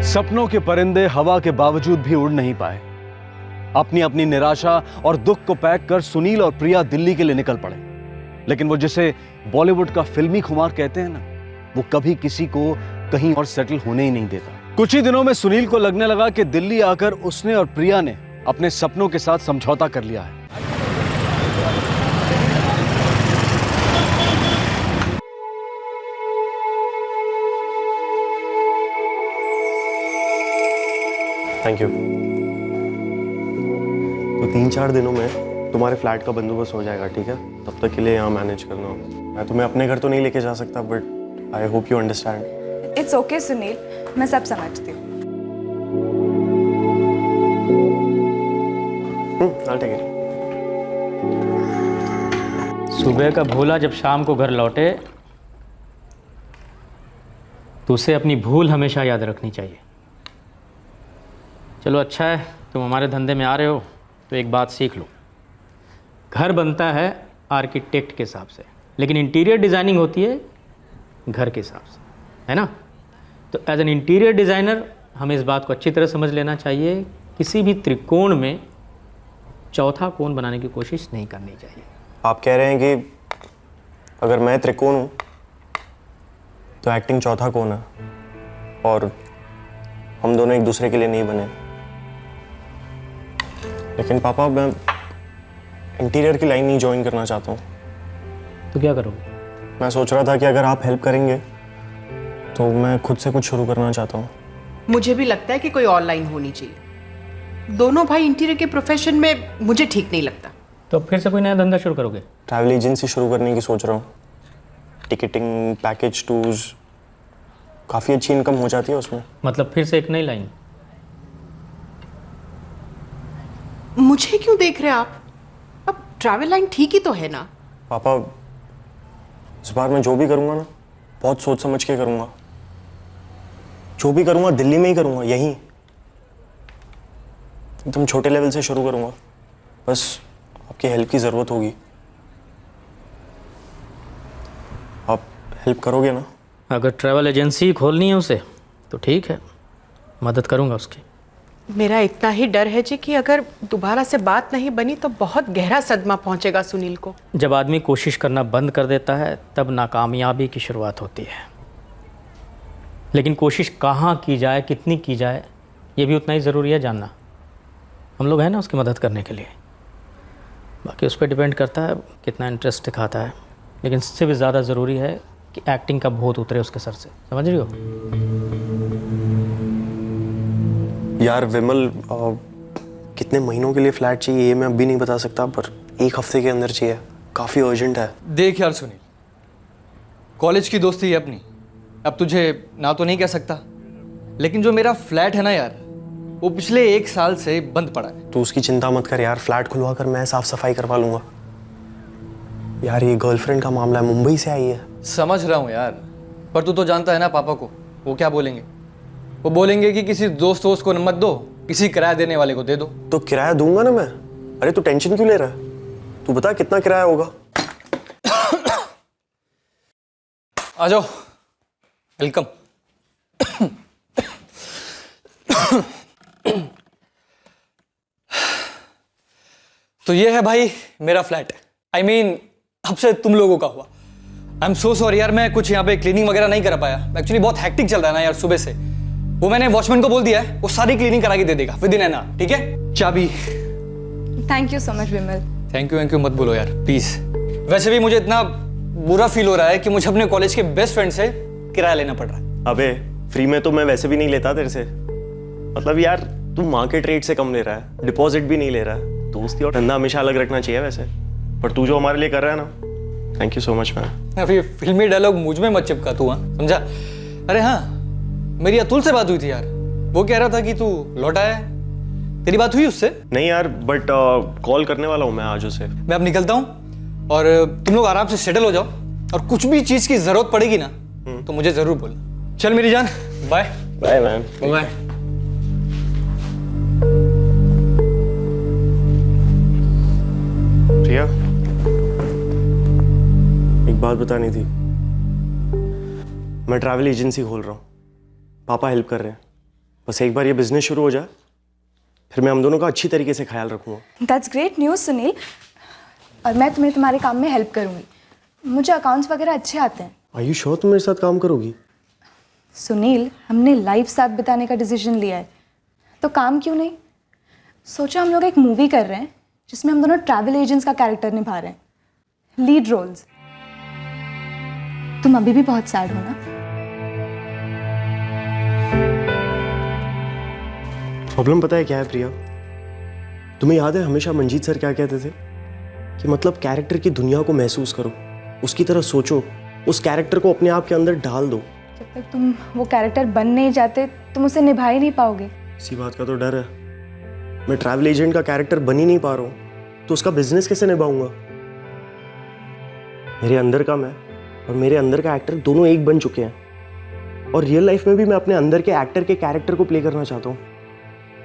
Speaker 5: सपनों के परिंदे हवा के बावजूद भी उड़ नहीं पाए। अपनी अपनी निराशा और दुख को पैक कर सुनील और प्रिया दिल्ली के लिए निकल पड़े। लेकिन वो जिसे बॉलीवुड का फिल्मी खुमार कहते हैं ना, वो कभी किसी को कहीं और सेटल होने ही नहीं देता। कुछ ही दिनों में सुनील को लगने लगा कि दिल्ली आकर उसने और प्रिया ने अपने सपनों के साथ समझौता कर लिया है।
Speaker 2: Thank you. तो 3-4 दिनों में तुम्हारे फ्लैट का बंदोबस्त हो जाएगा, ठीक है? तब तक के लिए यहाँ मैनेज करना। मैं तुम्हें अपने घर तो नहीं लेके जा सकता, but I hope you understand.
Speaker 13: It's okay Sunil, मैं सब समझती हूँ।
Speaker 2: I'll take it.
Speaker 6: सुबह का भोला जब शाम को घर लौटे तो उसे अपनी भूल हमेशा याद रखनी चाहिए। चलो अच्छा है तुम हमारे धंधे में आ रहे हो तो एक बात सीख लो, घर बनता है आर्किटेक्ट के हिसाब से, लेकिन इंटीरियर डिज़ाइनिंग होती है घर के हिसाब से, है ना? तो एज एन इंटीरियर डिज़ाइनर हमें इस बात को अच्छी तरह समझ लेना चाहिए, किसी भी त्रिकोण में चौथा कोण बनाने की कोशिश नहीं करनी चाहिए।
Speaker 2: आप कह रहे हैं कि अगर मैं त्रिकोण हूँ तो एक्टिंग चौथा कोण है और हम दोनों एक दूसरे के लिए नहीं बने। लेकिन पापा मैं इंटीरियर की लाइन नहीं ज्वाइन करना चाहता हूँ।
Speaker 6: तो क्या करोगे?
Speaker 2: मैं सोच रहा था कि अगर आप हेल्प करेंगे तो मैं खुद से कुछ शुरू करना चाहता हूँ।
Speaker 7: मुझे भी लगता है कि कोई और लाइन होनी चाहिए। दोनों भाई इंटीरियर के प्रोफेशन में मुझे ठीक नहीं लगता।
Speaker 6: तो फिर से कोई नया धंधा शुरू करोगे?
Speaker 2: ट्रैवल एजेंसी शुरू करने की सोच रहा हूँ। टिकटिंग, पैकेज टूर्स, काफ़ी अच्छी इनकम हो जाती है उसमें।
Speaker 6: मतलब फिर से एक नई लाइन?
Speaker 7: मुझे क्यों देख रहे हैं आप? अब ट्रैवल लाइन ठीक ही तो है ना।
Speaker 2: पापा इस बार मैं जो भी करूँगा ना बहुत सोच समझ के करूँगा। जो भी करूँगा दिल्ली में ही करूँगा, यहीं एकदम छोटे लेवल से शुरू करूँगा। बस आपकी हेल्प की ज़रूरत होगी, आप हेल्प करोगे ना?
Speaker 6: अगर ट्रैवल एजेंसी खोलनी है उसे तो ठीक है, मदद करूंगा उसकी।
Speaker 7: मेरा इतना ही डर है जी कि अगर दोबारा से बात नहीं बनी तो बहुत गहरा सदमा पहुंचेगा सुनील को।
Speaker 6: जब आदमी कोशिश करना बंद कर देता है तब नाकामयाबी की शुरुआत होती है। लेकिन कोशिश कहाँ की जाए, कितनी की जाए, ये भी उतना ही ज़रूरी है जानना। हम लोग हैं ना उसकी मदद करने के लिए। बाकी उस पर डिपेंड करता है कितना इंटरेस्ट दिखाता है, लेकिन इससे भी ज़्यादा ज़रूरी है कि एक्टिंग का भूत उतरे उसके सर से। समझ रही हो?
Speaker 2: यार विमल, कितने महीनों के लिए फ्लैट चाहिए ये मैं अभी नहीं बता सकता, पर 1 हफ्ते के अंदर चाहिए। काफ़ी अर्जेंट है।
Speaker 1: देख यार सुनील, कॉलेज की दोस्ती है अपनी, अब तुझे ना तो नहीं कह सकता, लेकिन जो मेरा फ्लैट है ना यार, वो पिछले 1 साल से बंद पड़ा है।
Speaker 2: तो उसकी चिंता मत कर यार, फ्लैट खुलवा कर मैं साफ सफाई करवा लूँगा। यार ये गर्लफ्रेंड का मामला है, मुंबई से आई है।
Speaker 1: समझ रहा हूँ यार, पर तू तो जानता है ना पापा को, वो क्या बोलेंगे? वो बोलेंगे कि किसी दोस्त को मत दो, किसी किराया देने वाले को दे दो।
Speaker 2: तो किराया दूंगा ना मैं। अरे तू टेंशन क्यों ले रहा है? तू बता कितना किराया होगा?
Speaker 1: आ जाओ, वेलकम। तो ये है भाई मेरा फ्लैट। आई मीन अब से तुम लोगों का हुआ। आई एम सो सॉरी यार, मैं कुछ यहाँ पे क्लीनिंग वगैरह नहीं कर पाया। एक्चुअली बहुत हैक्टिक चल रहा है ना यार सुबह से। वो मैंने वॉचमैन को बोल दिया है, वो सारी क्लीनिंग करा के दे देगा विद इन एन आवर, ठीक है? चाबी।
Speaker 11: Thank you so much Vimal.
Speaker 1: Thank you मत बोलो यार प्लीज। वैसे भी मुझे इतना बुरा फील हो रहा है कि मुझे अपने कॉलेज के बेस्ट फ्रेंड से किराया लेना पड़ रहा है।
Speaker 2: अबे फ्री में तो मैं वैसे भी नहीं लेता तेरे से। मतलब यार तू मार्केट रेट से कम ले रहा है, डिपॉजिट भी नहीं ले रहा है। दोस्ती और धंधा हमेशा अलग रखना चाहिए वैसे, पर तू जो हमारे लिए कर रहा है ना, thank you so much man.
Speaker 1: अभी फिल्मी डायलॉग मुझ में मत चिपका तू, हाँ समझा? अरे हाँ, मेरी अतुल से बात हुई थी यार, वो कह रहा था कि तू लौट आया है। तेरी बात हुई उससे?
Speaker 2: नहीं यार, बट कॉल करने वाला हूँ मैं आज उसे।
Speaker 1: मैं अब निकलता हूँ और तुम लोग आराम से सेटल हो जाओ, और कुछ भी चीज की जरूरत पड़ेगी ना तो मुझे जरूर बोलना। चल मेरी जान, बाय
Speaker 2: बाय मैन।
Speaker 1: बाय।
Speaker 2: प्रिया, एक बात बतानी थी। मैं ट्रैवल एजेंसी खोल रहा हूँ, पापा हेल्प कर रहे हैं। बस एक बार ये बिजनेस शुरू हो जाए, फिर मैं हम दोनों का अच्छी तरीके से ख्याल रखूँगा।
Speaker 13: दैट्स ग्रेट न्यूज़ सुनील, और मैं तुम्हें तुम्हारे काम में हेल्प करूँगी। मुझे अकाउंट्स वगैरह अच्छे आते हैं।
Speaker 2: आर यू श्योर तुम मेरे साथ काम करोगी?
Speaker 13: सुनील, हमने लाइफ साथ बिताने का डिसीजन लिया है, तो काम क्यों नहीं? सोचा हम लोग एक मूवी कर रहे हैं जिसमें हम दोनों ट्रैवल एजेंट्स का कैरेक्टर निभा रहे हैं, लीड रोल्स। तुम अभी भी बहुत सैड हो ना?
Speaker 2: प्रॉब्लम पता है क्या है प्रिया? तुम्हें याद है हमेशा मंजीत सर क्या कहते थे कि मतलब कैरेक्टर की दुनिया को महसूस करो, उसकी तरह सोचो, उस कैरेक्टर को अपने आप के अंदर डाल दो।
Speaker 13: जब तक तुम वो कैरेक्टर बन नहीं जाते तुम उसे निभा ही नहीं पाओगे।
Speaker 2: इसी बात का तो डर है। मैं ट्रैवल एजेंट का कैरेक्टर बन ही नहीं पा रहा हूँ तो उसका बिजनेस कैसे निभाऊंगा? मेरे अंदर का मैं और मेरे अंदर का एक्टर दोनों एक बन चुके हैं और रियल लाइफ में भी मैं अपने अंदर के एक्टर के कैरेक्टर को प्ले करना चाहता हूँ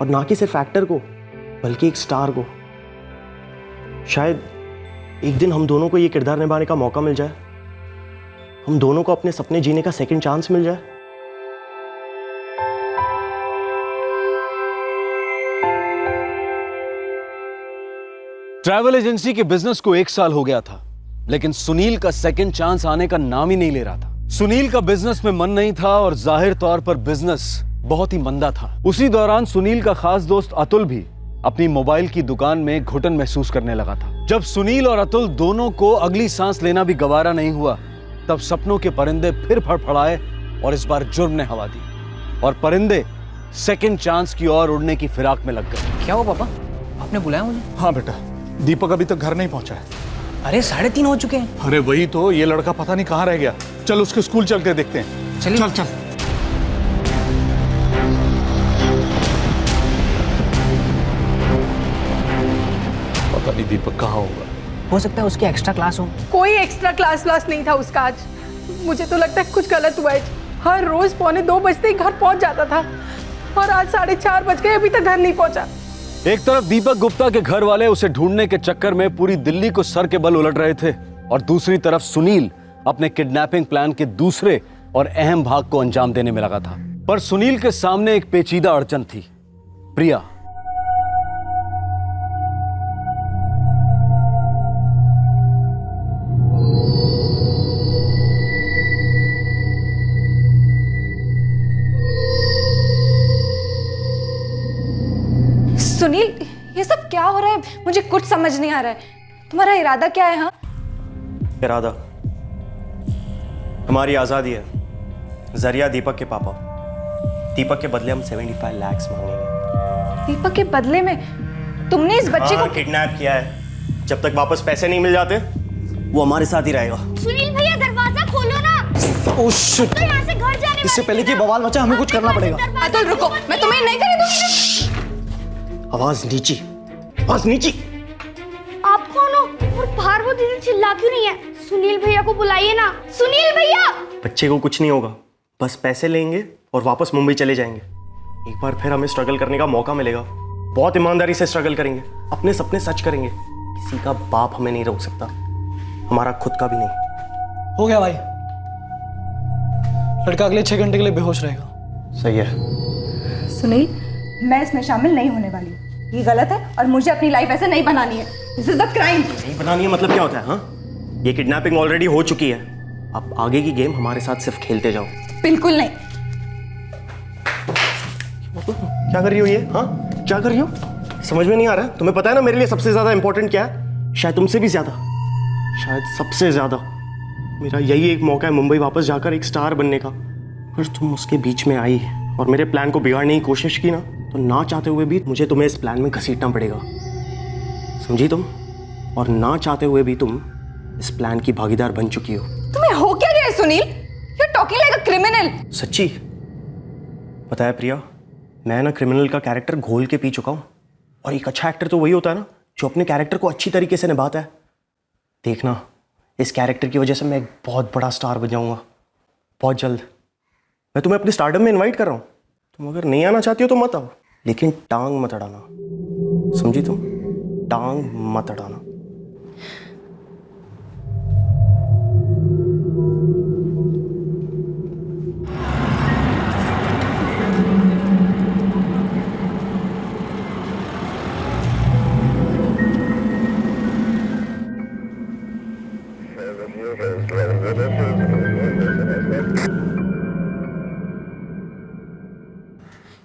Speaker 2: और ना कि सिर्फ एक्टर को बल्कि एक स्टार को। शायद एक दिन हम दोनों को ये किरदार निभाने का मौका मिल जाए, हम दोनों को अपने सपने जीने का सेकंड चांस मिल जाए।
Speaker 5: ट्रैवल एजेंसी के बिजनेस को 1 साल हो गया था, लेकिन सुनील का सेकंड चांस आने का नाम ही नहीं ले रहा था। सुनील का बिजनेस में मन नहीं था और जाहिर तौर पर बिजनेस बहुत ही मंदा था। उसी दौरान सुनील का खास दोस्त अतुल भी अपनी मोबाइल की दुकान में घुटन महसूस करने लगा था। जब सुनील और अतुल दोनों को अगली सांस लेना भी गवारा नहीं हुआ, तब सपनों के परिंदे फिर फड़फड़ाए और इस बार जुर्म ने हवा दी और परिंदे सेकंड चांस की ओर उड़ने की फिराक में लग गए।
Speaker 12: क्या हुआ पापा, आपने बुलाया मुझे?
Speaker 16: हाँ बेटा, दीपक अभी तक घर नहीं पहुंचा है।
Speaker 12: अरे 3:30 हो चुके हैं।
Speaker 16: अरे वही तो, ये लड़का पता नहीं कहाँ रह गया। चल उसके स्कूल चल के देखते हैं।
Speaker 12: चलिए।
Speaker 16: चल चल। पता नहीं दीपक कहाँ होगा।
Speaker 12: हो सकता है उसकी एक्स्ट्रा क्लास हो।
Speaker 7: कोई एक्स्ट्रा क्लास नहीं था उसका आज। मुझे तो लगता है कुछ गलत हुआ है। हर रोज 1:45 बजते ही घर पहुंच जाता था और आज 4:30 बज गए, अभी तक घर नहीं पहुंचा।
Speaker 5: एक तरफ दीपक गुप्ता के घर वाले उसे ढूंढने के चक्कर में पूरी दिल्ली को सर के बल उलट रहे थे और दूसरी तरफ सुनील अपने किडनैपिंग प्लान के दूसरे और अहम भाग को अंजाम देने में लगा था। पर सुनील के सामने एक पेचीदा अड़चन थी, प्रिया।
Speaker 11: सुनील, ये सब क्या हो रहा है? मुझे कुछ समझ नहीं आ रहा है। तुम्हारा इरादा क्या है? हाँ,
Speaker 2: इरादा हमारी आज़ादी है। जरिया दीपक के पापा। दीपक के बदले हम 75 लाख मांगेंगे।
Speaker 11: दीपक के बदले में? तुमने इस बच्चे को
Speaker 2: किडनैप किया है। जब तक वापस पैसे नहीं मिल जाते वो हमारे साथ ही रहेगा।
Speaker 4: सुनील भैया दरवाजा खोलो ना।
Speaker 1: ओह शिट,
Speaker 4: तो यहाँ से घर जाने
Speaker 1: इससे पहले कि बवाल मचा हमें कुछ करना पड़ेगा।
Speaker 11: अतुल रुको, मैं तुम्हें नहीं करने दूंगी।
Speaker 2: आवाज नीची, आवाज नीची।
Speaker 4: आप कौन हो और बाहर वो दीदी चिल्ला क्यों नहीं है? सुनील भैया को बुलाइए ना। सुनील भैया!
Speaker 2: बच्चे को कुछ नहीं होगा, बस पैसे लेंगे और वापस मुंबई चले जाएंगे। एक बार फिर हमें स्ट्रगल करने का मौका मिलेगा। बहुत ईमानदारी से स्ट्रगल करेंगे, अपने सपने सच करेंगे। किसी का बाप हमें नहीं रोक सकता, हमारा खुद का भी नहीं।
Speaker 1: हो गया भाई, लड़का अगले 6 घंटे के लिए बेहोश रहेगा।
Speaker 2: सही है।
Speaker 11: सुनील, मैं इसमें शामिल नहीं होने वाली। ये गलत है और मुझे अपनी लाइफ ऐसे नहीं बनानी है। This is the crime.
Speaker 2: नहीं बनानी है मतलब क्या होता है? हाँ, ये किडनैपिंग ऑलरेडी हो चुकी है। अब आगे की गेम हमारे साथ सिर्फ खेलते जाओ।
Speaker 11: बिल्कुल नहीं।
Speaker 2: क्या कर रही हो ये? हाँ, क्या कर रही हो? समझ में नहीं आ रहा। तुम्हें पता है ना मेरे लिए सबसे ज्यादा इंपॉर्टेंट क्या है? शायद तुमसे भी ज्यादा, शायद सबसे ज्यादा मेरा यही एक मौका है मुंबई वापस जाकर एक स्टार बनने का। पर तुम उसके बीच में आई और मेरे प्लान को बिगाड़ने की कोशिश की ना, तो ना चाहते हुए भी मुझे तुम्हें इस प्लान में घसीटना पड़ेगा। समझी तुम? और ना चाहते हुए भी तुम इस प्लान की भागीदार बन चुकी हो।
Speaker 11: तुम्हें हो क्या गया है Sunil? You are talking like a criminal.
Speaker 2: सच्ची? पता है प्रिया, मैं ना क्रिमिनल का कैरेक्टर घोल के पी चुका हूँ। और एक अच्छा एक्टर तो वही होता है ना जो अपने कैरेक्टर को अच्छी तरीके से निभाता है। देखना, इस कैरेक्टर की वजह से मैं एक बहुत बड़ा स्टार बन जाऊंगा बहुत जल्द। मैं तुम्हें अपने स्टारडम में इनवाइट कर रहा हूँ। तुम अगर नहीं आना चाहती हो तो मत आओ, लेकिन टांग मत अड़ाना। समझी तुम? टांग मत अड़ाना।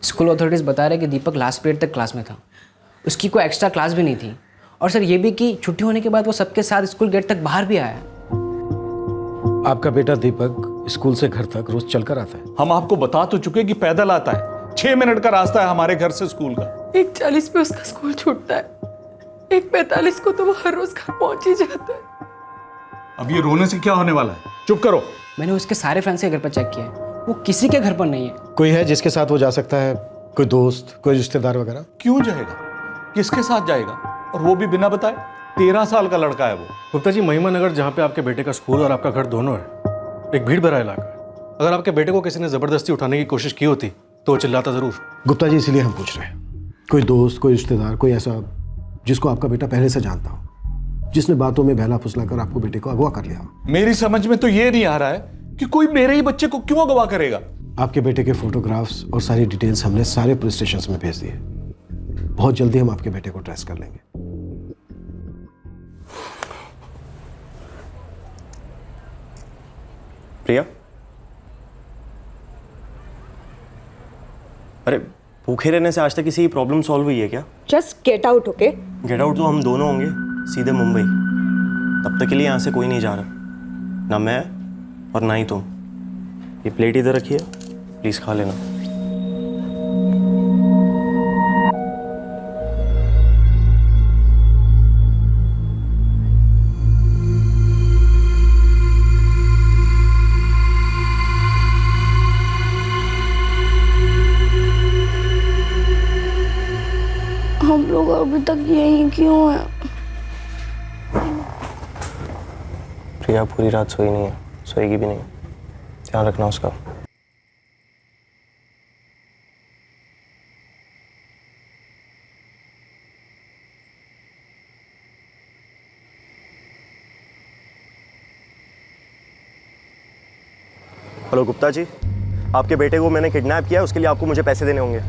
Speaker 12: स्कूल अथॉरिटीज़ बता रहे कि दीपक लास्ट पीरियड तक क्लास में था। उसकी कोई एक्स्ट्रा क्लास भी नहीं थी। और सर ये भी कि छुट्टी होने के बाद वो सबके साथ स्कूल गेट तक बाहर भी आया।
Speaker 15: आपका बेटा दीपक स्कूल से घर तक रोज चलकर आता है।
Speaker 16: हम आपको बता तो चुके कि पैदल आता है, 6 मिनट का रास्ता है हमारे घर से स्कूल का।
Speaker 7: 1:40 पे उसका स्कूल छूटता है, 1:45 को तो वो हर रोज घर पहुंच ही जाता है।
Speaker 16: अब ये रोने से क्या होने वाला है? चुप करो।
Speaker 12: मैंने उसके सारे फ्रेंड्स के घर पर चेक किया है, वो किसी के घर पर नहीं है।
Speaker 10: कोई है जिसके साथ वो जा सकता है? कोई दोस्त, कोई रिश्तेदार वगैरह?
Speaker 16: क्यों जाएगा? किसके साथ जाएगा? और वो भी बिना बताए? 13 साल का लड़का है वो।
Speaker 5: गुप्ता जी, महिमा नगर जहाँ पे आपके बेटे का स्कूल और आपका घर दोनों है, एक भीड़ भरा इलाका है। अगर आपके बेटे को किसी ने जबरदस्ती उठाने की कोशिश की होती तो वो चिल्लाता जरूर।
Speaker 10: गुप्ता जी, इसलिए हम पूछ रहे हैं, कोई दोस्त, कोई रिश्तेदार, कोई ऐसा जिसको आपका बेटा पहले से जानता हो, जिसने बातों में बहला फुसला कर आपको बेटे को अगवा कर लिया हो?
Speaker 16: मेरी समझ में तो ये नहीं आ रहा है कि कोई मेरे ही बच्चे को क्यों अगवा करेगा।
Speaker 10: आपके बेटे के फोटोग्राफ्स और सारी डिटेल्स हमने सारे पुलिस स्टेशन में भेज दिए। बहुत जल्दी हम आपके बेटे को ट्रेस कर लेंगे।
Speaker 2: प्रिया, अरे भूखे रहने से आज तक किसी की प्रॉब्लम सॉल्व हुई है क्या?
Speaker 11: Just get out, okay?
Speaker 2: Get out तो हम दोनों होंगे, सीधे मुंबई। तब तक के लिए यहाँ से कोई नहीं जा रहा, ना मैं और ना ही तुम। ये प्लेट इधर रखिए, प्लीज खा लेना।
Speaker 4: हम लोग अभी तक यहीं क्यों हैं?
Speaker 2: प्रिया पूरी रात सोई नहीं है, सोएगी भी नहीं, ध्यान रखना उसका। हेलो गुप्ता जी, आपके बेटे को मैंने किडनैप किया, उसके लिए आपको मुझे पैसे देने होंगे।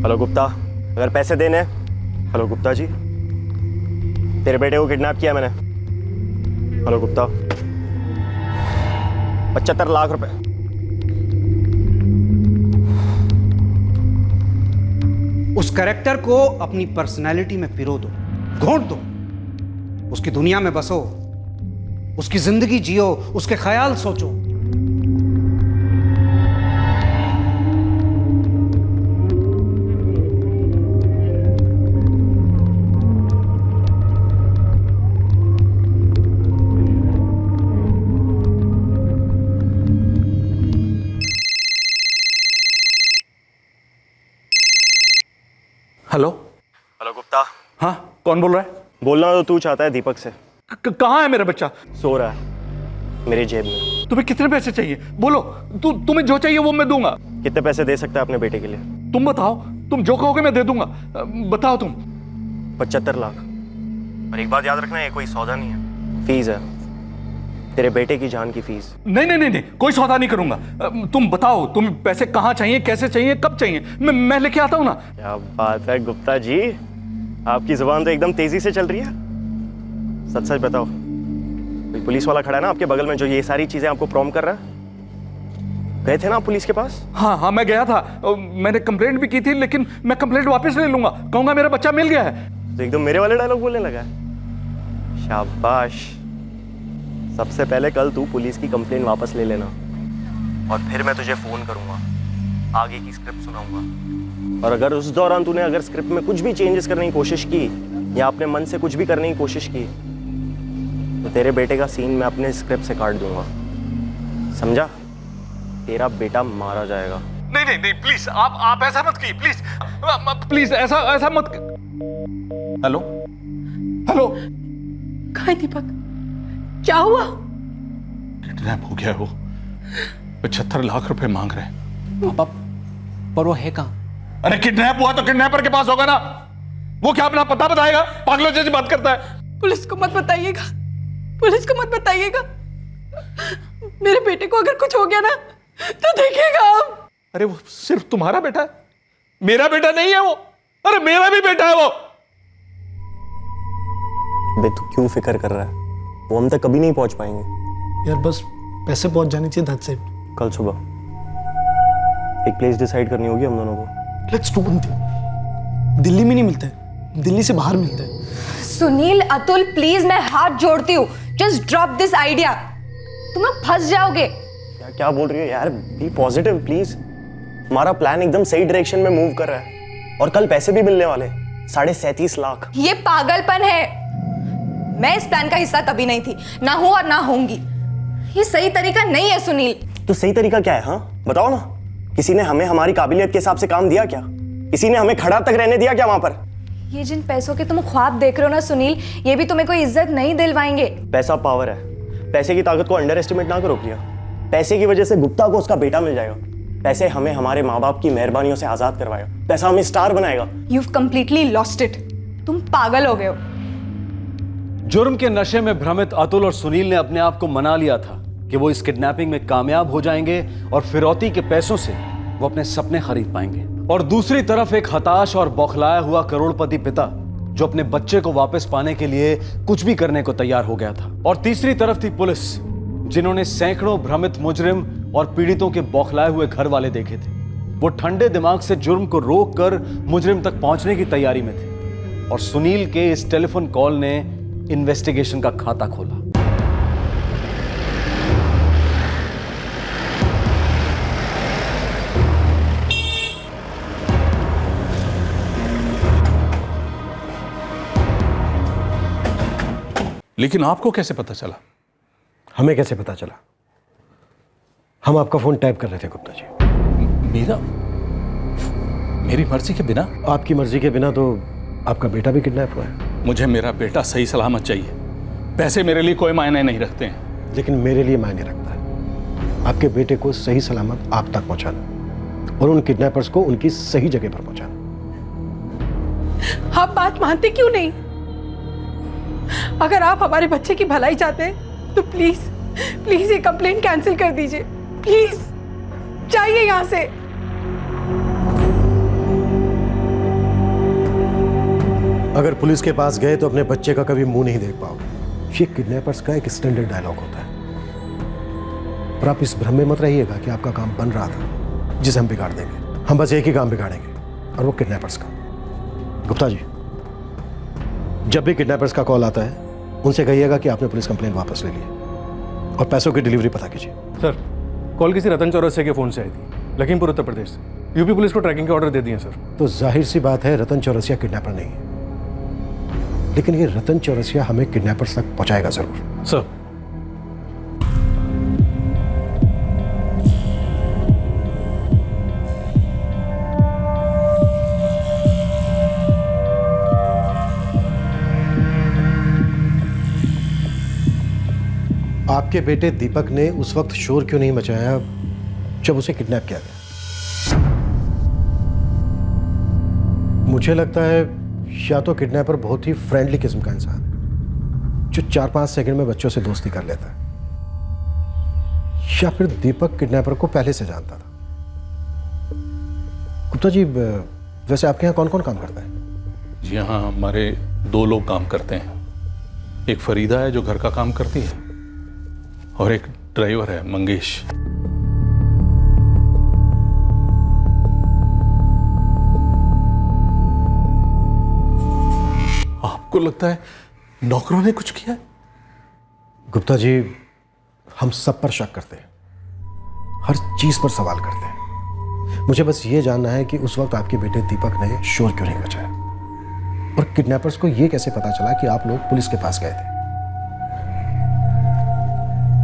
Speaker 2: हेलो गुप्ता, अगर पैसे देने। हेलो गुप्ता जी, तेरे बेटे को किडनैप किया मैंने। हेलो गुप्ता, 75 लाख रुपए।
Speaker 10: उस कैरेक्टर को अपनी पर्सनैलिटी में पिरो दो, घोंट दो, उसकी दुनिया में बसो, उसकी जिंदगी जियो, उसके ख्याल सोचो।
Speaker 16: हेलो।
Speaker 2: हेलो गुप्ता।
Speaker 16: हाँ, कौन बोल रहा है?
Speaker 2: बोलना तो तू चाहता है दीपक से।
Speaker 16: कहाँ है मेरा बच्चा?
Speaker 2: सो रहा है मेरी जेब में।
Speaker 16: तुम्हें कितने पैसे चाहिए? बोलो, तुम्हें जो चाहिए वो मैं दूंगा।
Speaker 2: कितने पैसे दे सकता है अपने बेटे के लिए?
Speaker 16: तुम बताओ, तुम जो कहोगे मैं दे दूंगा। बताओ तुम।
Speaker 2: 75 लाख। और एक बात याद रखना, ये कोई सौदा नहीं है, फीस है, तेरे बेटे की जान की फीस।
Speaker 16: नहीं नहीं नहीं नहीं, कोई सौदा नहीं करूंगा। तुम बताओ, तुम पैसे कहाँ चाहिए, कैसे चाहिए, कब चाहिए? मैं लेके आता हूँ ना।
Speaker 2: क्या बात है गुप्ता जी, आपकी जुबान तो एकदम तेजी से चल रही है। सच सच बताओ, कोई पुलिस वाला खड़ा है ना आपके बगल में जो ये सारी चीजें आपको प्रॉम्प्ट कर रहा है? गए थे ना आप पुलिस के पास?
Speaker 16: हाँ हाँ, मैं गया था, मैंने कंप्लेंट भी की थी, लेकिन मैं कंप्लेंट वापस ले लूंगा, कहूंगा मेरा बच्चा मिल गया है।
Speaker 2: तो एकदम मेरे वाले डायलॉग बोलने लगा है। शाबाश। सबसे पहले कल तू पुलिस की कंप्लेंट वापस ले लेना, और फिर मैं तुझे फोन करूंगा, आगे की स्क्रिप्ट सुनाऊंगा। और अगर उस दौरान तूने अगर स्क्रिप्ट में कुछ भी चेंजेस करने की कोशिश की या अपने मन से कुछ भी करने की कोशिश की, तो तेरे बेटे का सीन मैं अपने स्क्रिप्ट से काट दूंगा, समझा? तेरा बेटा मारा जाएगा।
Speaker 16: नहीं नहीं नहीं, प्लीज आप ऐसा मत कीजिए, प्लीज प्लीज, ऐसा मत। Hello hello.
Speaker 7: कहाँ है दीपक? क्या हुआ?
Speaker 16: किडनैप हो गया वो, 75 लाख रुपए मांग रहे हैं।
Speaker 12: पापा, पर वो है कहाँ?
Speaker 16: अरे किडनैप हुआ तो किडनैपर के पास होगा ना, वो क्या अपना पता बताएगा? पागलों जैसी बात करता है।
Speaker 7: पुलिस को मत बताइएगा, पुलिस को मत बताइएगा। मेरे बेटे को अगर कुछ हो गया ना तो देखिएगा आप।
Speaker 16: अरे वो सिर्फ तुम्हारा बेटा है, मेरा बेटा नहीं है वो। अरे मेरा भी बेटा है वो।
Speaker 2: बे तू क्यों फिक्र कर रहा है? वो हम तक कभी नहीं पहुंच पाएंगे
Speaker 1: यार, बस पैसे पहुंच जाने चाहिए, दैट्स इट।
Speaker 2: कल सुबह एक प्लेस डिसाइड करनी होगी हम दोनों को।
Speaker 1: Let's do one thing, Delhi में नहीं मिलते, दिल्ली से बाहर मिलते हैं।
Speaker 11: सुनील, अतुल, प्लीज मैं हाथ जोड़ती हूँ, जस्ट ड्रॉप दिस आइडिया, तुम लोग फंस जाओगे।
Speaker 2: क्या बोल रही हो यार? Be positive please. हमारा प्लान एकदम सही डायरेक्शन में मूव कर रहा है और कल पैसे भी मिलने वाले 37.5 लाख।
Speaker 11: ये पागलपन है। मैं इस प्लान का हिस्सा कभी नहीं थी, ना हूं और ना होंगी। ये सही तरीका नहीं है सुनील।
Speaker 2: तो सही तरीका क्या है? हाँ बताओ ना। किसी ने हमें हमारी काबिलियत के हिसाब से काम दिया क्या? किसी ने हमें खड़ा तक रहने दिया क्या वहां पर?
Speaker 13: ये जिन पैसों के तुम ख्वाब देख रहे हो ना सुनील, ये भी तुम्हें कोई इज्जत नहीं दिलवाएंगे।
Speaker 2: पैसा पावर है। पैसे की ताकत को अंडर एस्टिमेट ना करो प्रिया। पैसे की वजह से गुप्ता को उसका बेटा मिल जाएगा। पैसे हमें हमारे माँ बाप की मेहरबानियों से आजाद करवाएगा। पैसा हमें स्टार बनाएगा।
Speaker 11: You've completely lost it। तुम पागल हो गए हो।
Speaker 5: जुर्म के नशे में भ्रमित अतुल और सुनील ने अपने आप को मना लिया था कि वो इस किडनैपिंग में कामयाब हो जाएंगे और फिरौती के पैसों से वो अपने सपने खरीद पाएंगे। और दूसरी तरफ एक हताश और बौखलाया हुआ करोड़पति पिता जो अपने बच्चे को वापस पाने के लिए कुछ भी करने को तैयार हो गया था। और तीसरी तरफ थी पुलिस, जिन्होंने सैकड़ों भ्रमित मुजरिम और पीड़ितों के बौखलाए हुए घर वाले देखे थे। वो ठंडे दिमाग से जुर्म को रोक कर मुजरिम तक पहुंचने की तैयारी में थे और सुनील के इस टेलीफोन कॉल ने इन्वेस्टिगेशन का खाता खोला।
Speaker 16: लेकिन आपको कैसे पता चला?
Speaker 17: हमें कैसे पता चला? हम आपका फोन टाइप कर रहे थे गुप्ता जी।
Speaker 16: मेरी मर्जी के बिना?
Speaker 17: आपकी मर्जी के बिना तो आपका बेटा भी किडनैप हुआ है।
Speaker 16: मुझे मेरा बेटा सही सलामत चाहिए। पैसे मेरे लिए कोई मायने नहीं रखते हैं।
Speaker 17: लेकिन मेरे लिए मायने रखता है आपके बेटे को सही सलामत आप तक पहुंचाना और उन किडनैपर्स को उनकी सही जगह पर पहुंचाना।
Speaker 3: आप बात मानते क्यों नहीं? अगर आप हमारे बच्चे की भलाई चाहते हैं तो प्लीज प्लीज ये कंप्लेंट कैंसिल कर दीजिए। प्लीज जाइए यहां से।
Speaker 17: अगर पुलिस के पास गए तो अपने बच्चे का कभी मुंह नहीं देख पाओगे। ये किडनैपर्स का एक स्टैंडर्ड डायलॉग होता है। पर आप इस भ्रम में मत रहिएगा कि आपका काम बन रहा था जिसे हम बिगाड़ देंगे। हम बस एक ही काम बिगाड़ेंगे और वो किडनैपर्स का। गुप्ता जी, जब भी किडनैपर्स का कॉल आता है उनसे कहिएगा कि आपने पुलिस कंप्लेंट वापस ले ली और पैसों की डिलीवरी पता कीजिए।
Speaker 18: सर, कॉल किसी रतन चौरसिया के फ़ोन से आई थी, लखीमपुर उत्तर प्रदेश से। यूपी पुलिस को ट्रैकिंग के ऑर्डर दे दिए सर।
Speaker 17: तो जाहिर सी बात है रतन चौरसिया किडनैपर नहीं है, लेकिन ये रतन चौरसिया हमें किडनैपर्स तक पहुंचाएगा जरूर।
Speaker 18: सर,
Speaker 17: आपके बेटे दीपक ने उस वक्त शोर क्यों नहीं मचाया जब उसे किडनैप किया गया? मुझे लगता है या तो किडनैपर बहुत ही फ्रेंडली किस्म का इंसान जो 4-5 सेकंड में बच्चों से दोस्ती कर लेता है, या फिर दीपक किडनैपर को पहले से जानता था। गुप्ता जी, वैसे आपके यहाँ कौन कौन काम करता है?
Speaker 16: जी हाँ, हमारे 2 लोग काम करते हैं। एक फरीदा है जो घर का काम करती है और एक ड्राइवर है मंगेश। आपको लगता है नौकरों ने कुछ किया?
Speaker 17: गुप्ता जी, हम सब पर शक करते हैं, हर चीज पर सवाल करते हैं। मुझे बस ये जानना है कि उस वक्त आपके बेटे दीपक ने शोर क्यों नहीं मचाया और किडनैपर्स को ये कैसे पता चला कि आप लोग पुलिस के पास गए थे?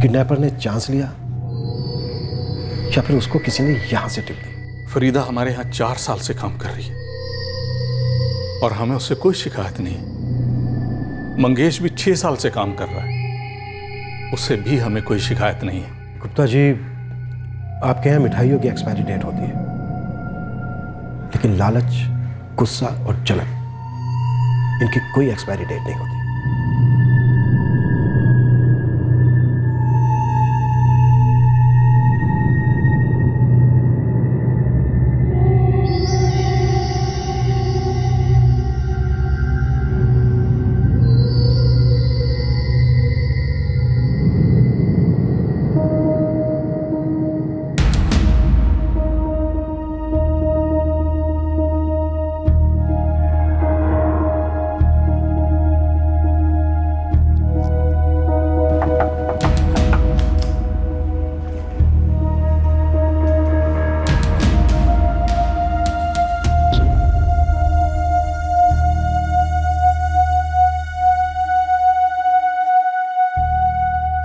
Speaker 17: किडनैपर ने चांस लिया या फिर उसको किसी ने यहां से टिप दी?
Speaker 16: फरीदा हमारे यहाँ 4 साल से काम कर रही है और हमें उससे कोई शिकायत नहीं। मंगेश भी 6 साल से काम कर रहा है, उससे भी हमें कोई शिकायत नहीं है।
Speaker 17: गुप्ता जी, आपके यहाँ मिठाइयों की एक्सपायरी डेट होती है, लेकिन लालच, गुस्सा और जलन, इनकी कोई एक्सपायरी डेट नहीं होती।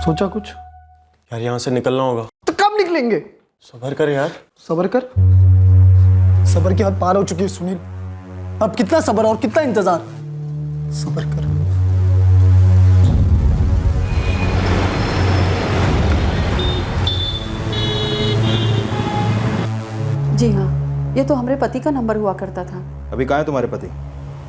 Speaker 17: सोचा कुछ?
Speaker 2: यार यहाँ से निकलना होगा।
Speaker 17: तो कब निकलेंगे?
Speaker 2: सब्र कर यार।
Speaker 17: सब्र कर? सब्र की हद पार हो चुकी है सुनील। अब कितना सब्र और कितना इंतजार? सब्र कर।
Speaker 19: जी हाँ, ये तो हमारे पति का नंबर हुआ करता था।
Speaker 20: अभी कहाँ है तुम्हारे पति?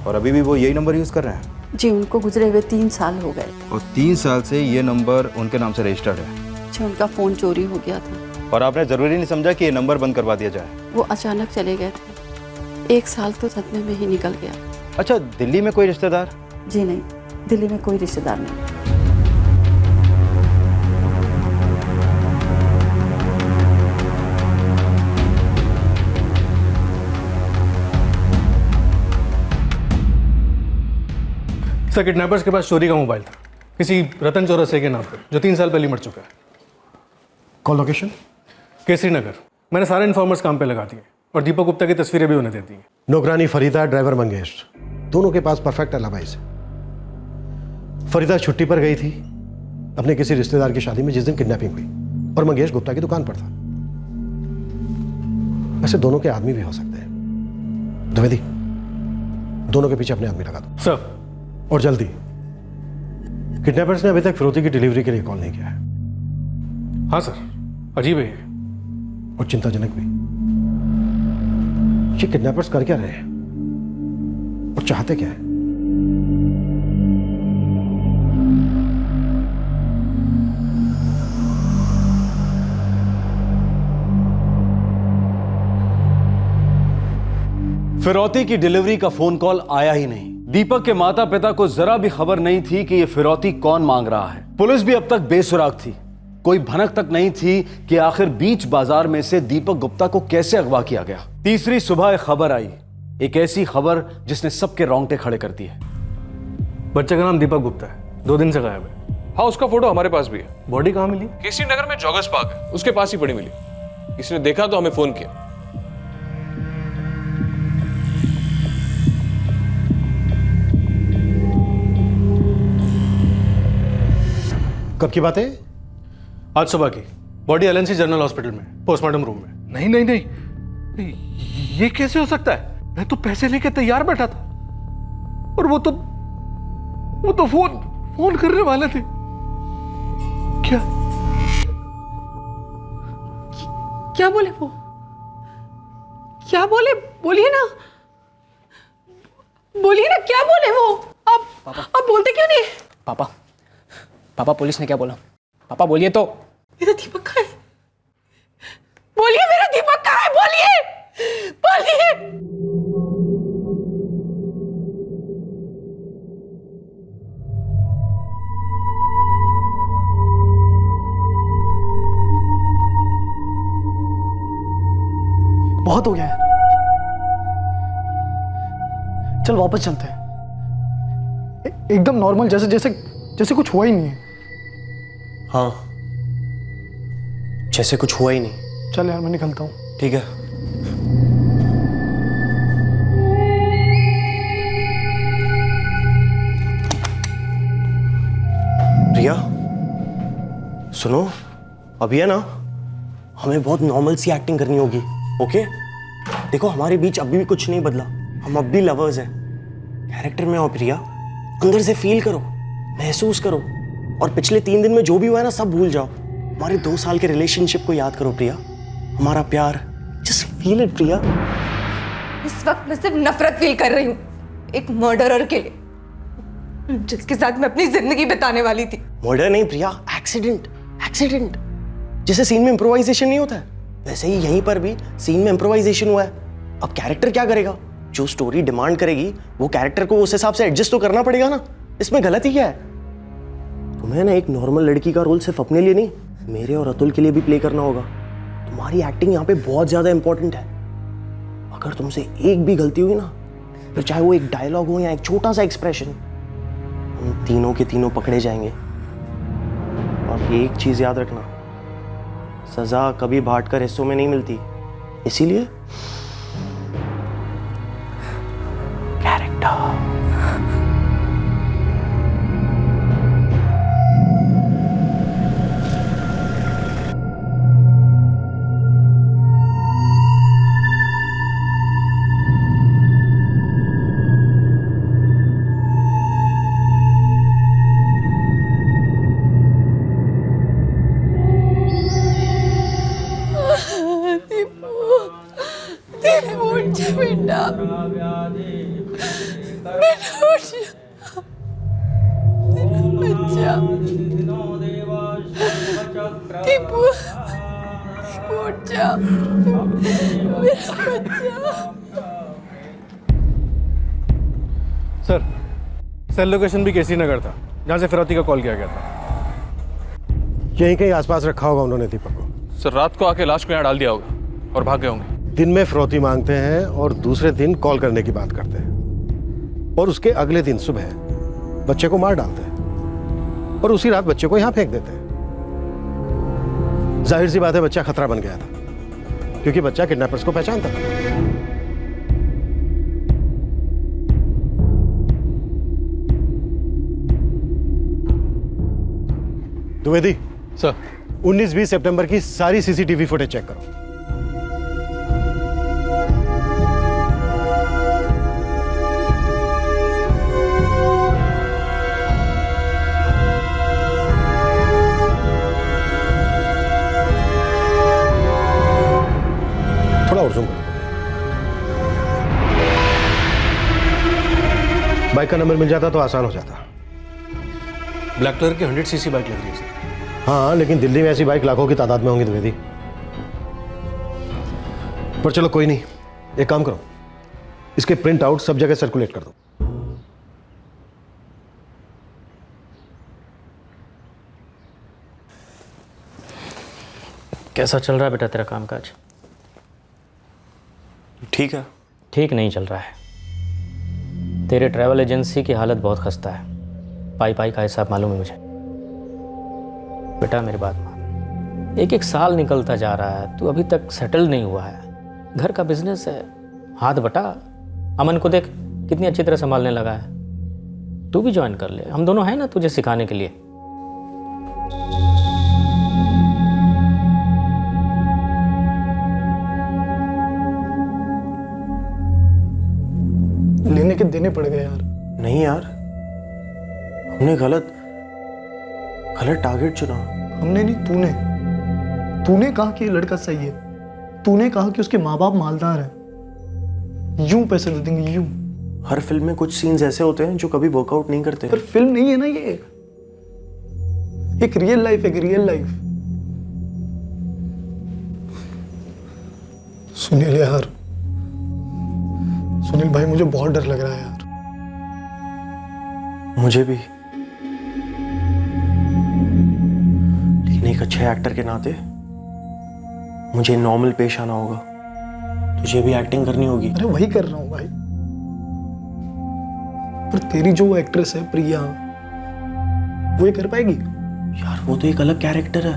Speaker 20: और अभी भी वो यही नंबर यूज कर रहे हैं?
Speaker 19: जी, उनको गुजरे हुए 3 साल हो गए।
Speaker 20: और 3 साल से ये नंबर उनके नाम से रजिस्टर्ड है?
Speaker 19: जी, उनका फोन चोरी हो गया था।
Speaker 20: और आपने जरूरी नहीं समझा कि ये नंबर बंद करवा दिया जाए?
Speaker 19: वो अचानक चले गए थे। 1 साल तो सदमे में ही निकल गया।
Speaker 20: अच्छा, दिल्ली में कोई रिश्तेदार?
Speaker 19: जी नहीं, दिल्ली में कोई रिश्तेदार नहीं।
Speaker 18: सर, किडनैपर्स के पास चोरी का मोबाइल था, किसी रतन चौरसिया के नाम पर, जो 3 साल पहले मर चुका है।
Speaker 17: Call location?
Speaker 18: केसरी नगर। मैंने सारे इन्फॉर्मर्स काम पे लगा दिए और दीपक गुप्ता की तस्वीरें भी उन्हें दे दी।
Speaker 17: नौकरानी फरीदा, ड्राइवर मंगेश, दोनों के पास परफेक्ट एलाबाइज है। फरीदा छुट्टी पर गई थी अपने किसी रिश्तेदार की शादी में जिस दिन किडनैपिंग हुई, और मंगेश गुप्ता की दुकान पर था। वैसे दोनों के आदमी भी हो सकते हैं। द्विवेदी, दोनों के पीछे अपने आदमी लगा दो
Speaker 18: सर।
Speaker 17: और जल्दी। किडनैपर्स ने अभी तक फिरौती की डिलीवरी के लिए कॉल नहीं किया है।
Speaker 18: हाँ सर, अजीब है
Speaker 17: और चिंताजनक भी। ये किडनैपर्स कर क्या रहे हैं और चाहते क्या है?
Speaker 5: फिरौती की डिलीवरी का फोन कॉल आया ही नहीं। दीपक के माता पिता को जरा भी खबर नहीं थी कि यह फिरौती कौन मांग रहा है। पुलिस भी अब तक बेसुराग थी। कोई भनक तक नहीं थी कि आखिर बीच बाजार में से दीपक गुप्ता को कैसे अगवा किया गया। तीसरी सुबह एक खबर आई, एक ऐसी खबर जिसने सबके रोंगटे खड़े कर दिए।
Speaker 18: बच्चे का नाम दीपक गुप्ता है, 2 दिन से गायब है।
Speaker 21: हाँ, उसका फोटो हमारे पास भी है।
Speaker 18: बॉडी कहाँ मिली?
Speaker 21: केसरी नगर में जॉगर्स पार्क है, उसके पास ही पड़ी मिली। किसी ने देखा तो हमें फोन किया।
Speaker 17: कब की बात है?
Speaker 18: आज सुबह की। बॉडी एलएनसी जनरल हॉस्पिटल में, पोस्टमार्टम रूम में।
Speaker 21: नहीं नहीं नहीं, ये कैसे हो सकता है? मैं तो पैसे लेके तैयार बैठा था और वो तो फोन करने वाले थे।
Speaker 7: क्या बोले वो? क्या बोले? बोलिए ना, बोलिए ना, क्या बोले वो? आप बोलते क्यों नहीं?
Speaker 12: पापा, पुलिस ने क्या बोला? पापा बोलिए तो।
Speaker 7: मेरा दीपक कहाँ है? बोलिए, मेरा दीपक कहाँ है? बोलिए, बोलिए।
Speaker 17: बहुत हो गया है, चल वापस चलते हैं। एकदम नॉर्मल, जैसे कुछ हुआ ही नहीं है।
Speaker 2: हाँ, जैसे कुछ हुआ ही नहीं।
Speaker 17: चल यार, मैं निकलता हूँ।
Speaker 2: ठीक है। प्रिया, सुनो, अभी है ना, हमें बहुत नॉर्मल सी एक्टिंग करनी होगी। ओके? देखो, हमारे बीच अभी भी कुछ नहीं बदला, हम अब भी लवर्स हैं। कैरेक्टर में आओ प्रिया, अंदर से फील करो, महसूस करो, और पिछले 3 दिन में जो भी हुआ है ना, सब भूल जाओ। हमारे 2 साल के रिलेशनशिप को याद करो प्रिया, हमारा प्यार। जस्ट फील इट प्रिया।
Speaker 11: इस वक्त मैं सिर्फ नफरत फील कर रही हूँ एक मर्डरर के लिए, जिसके साथ मैं अपनी जिंदगी बिताने वाली थी।
Speaker 2: मर्डर नहीं प्रिया, एक्सीडेंट। एक्सीडेंट जैसे सीन में इम्प्रोवाइजेशन नहीं होता है, वैसे ही यहीं पर भी सीन में इम्प्रोवाइजेशन हुआ है। अब कैरेक्टर क्या करेगा? जो स्टोरी डिमांड करेगी वो कैरेक्टर को उस हिसाब से एडजस्ट तो करना पड़ेगा ना। इसमें गलती क्या है? तुम्हें ना एक नॉर्मल लड़की का रोल सिर्फ अपने लिए नहीं, मेरे और अतुल के लिए भी प्ले करना होगा। तुम्हारी एक्टिंग यहाँ पे बहुत ज्यादा इंपॉर्टेंट है। अगर तुमसे एक भी गलती हुई ना, फिर चाहे वो एक डायलॉग हो या एक छोटा सा एक्सप्रेशन, हम तीनों के तीनों पकड़े जाएंगे। और एक चीज याद रखना, सजा कभी बांट कर हिस्सों में नहीं मिलती, इसीलिए कैरेक्टर।
Speaker 19: दीपू उठ जा, मेरा बच्चा।
Speaker 18: सर, सेल लोकेशन भी केसी नगर था, जहाँ से फिरौती का कॉल किया गया था।
Speaker 17: यहीं कहीं आसपास रखा होगा उन्होंने दीपक को।
Speaker 21: सर, रात को आके लाश को यहाँ डाल दिया होगा और भाग गए होंगे।
Speaker 17: दिन में फिरौती मांगते हैं और दूसरे दिन कॉल करने की बात करते हैं, और उसके अगले दिन सुबह बच्चे को मार डालते हैं और उसी रात बच्चे को यहाँ फेंक देते हैं। जाहिर सी बात है बच्चा खतरा बन गया था, क्योंकि बच्चा किडनैपर्स को पहचानता था। द्विवेदी
Speaker 18: सर,
Speaker 17: 19-20 सितंबर की सारी सीसीटीवी फुटेज चेक करो। थोड़ा और जूम करो। बाइक का नंबर मिल जाता तो आसान हो जाता।
Speaker 18: ब्लैक कलर की 100 सीसी बाइक लग रही है सर।
Speaker 17: हाँ, लेकिन दिल्ली में ऐसी बाइक लाखों की तादाद में होंगी द्विवेदी। पर चलो कोई नहीं, एक काम करो, इसके प्रिंट आउट सब जगह सर्कुलेट कर दो।
Speaker 6: कैसा चल रहा है बेटा तेरा कामकाज?
Speaker 2: ठीक है।
Speaker 6: ठीक नहीं चल रहा है। तेरे ट्रैवल एजेंसी की हालत बहुत खस्ता है। पाई पाई का हिसाब मालूम है मुझे। बेटा मेरी बात मान, एक साल निकलता जा रहा है, तू अभी तक सेटल नहीं हुआ है। घर का बिजनेस है, हाथ बटा। अमन को देख कितनी अच्छी तरह संभालने लगा है। तू भी ज्वाइन कर ले, हम दोनों हैं ना तुझे सिखाने के लिए।
Speaker 1: लेने के देने पड़ गए यार।
Speaker 2: नहीं यार, हमने गलत टारगेट चुना।
Speaker 1: हमने नहीं, तूने कहा कि ये लड़का सही है। तूने कहा कि उसके माँ बाप मालदार हैं, यूं पैसे दे देंगे यूं।
Speaker 2: हर फिल्म में कुछ सीन्स ऐसे होते हैं जो कभी वर्कआउट नहीं करते।
Speaker 1: पर फिल्म नहीं है ना ये, एक रियल लाइफ है, एक रियल लाइफ। सुनील यार, सुनील भाई मुझे बहुत डर लग रहा है यार।
Speaker 2: मुझे भी, लेकिन एक अच्छे एक्टर के नाते मुझे नॉर्मल पेश आना होगा। तुझे भी एक्टिंग करनी होगी।
Speaker 1: अरे वही कर रहा हूं भाई। पर तेरी जो एक्ट्रेस है प्रिया, वो ये कर पाएगी?
Speaker 2: यार वो तो एक अलग कैरेक्टर है,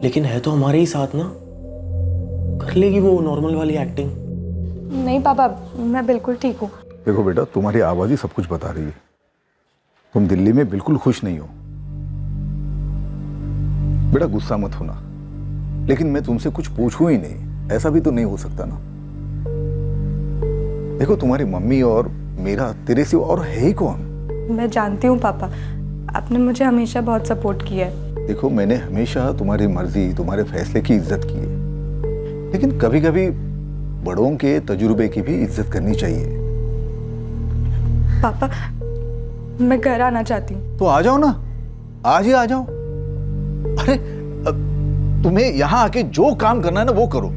Speaker 2: लेकिन है तो हमारे ही साथ ना, कर लेगी वो नॉर्मल वाली एक्टिंग।
Speaker 13: नहीं पापा, मैं बिल्कुल ठीक हूँ।
Speaker 15: देखो बेटा, तुम्हारी आवाज ही सब कुछ बता रही है। तुम दिल्ली में बिल्कुल खुश नहीं हो। बेटा गुस्सा मत होना, लेकिन मैं तुमसे कुछ पूछूं ही नहीं, ऐसा भी तो नहीं हो सकता ना। देखो तुम्हारी मम्मी और मेरा तेरे सिवा और है ही कौन।
Speaker 13: मैं जानती हूँ पापा, आपने मुझे हमेशा बहुत सपोर्ट किया है।
Speaker 15: देखो मैंने हमेशा तुम्हारी मर्जी, तुम्हारे फैसले की इज्जत की है, लेकिन कभी कभी बड़ों के तजुर्बे की भी इज्जत करनी चाहिए।
Speaker 13: पापा मैं घर आना चाहती हूँ।
Speaker 15: तो आ जाओ ना, आज ही आ जाओ। अरे तुम्हें यहाँ आके जो काम करना है ना वो करो।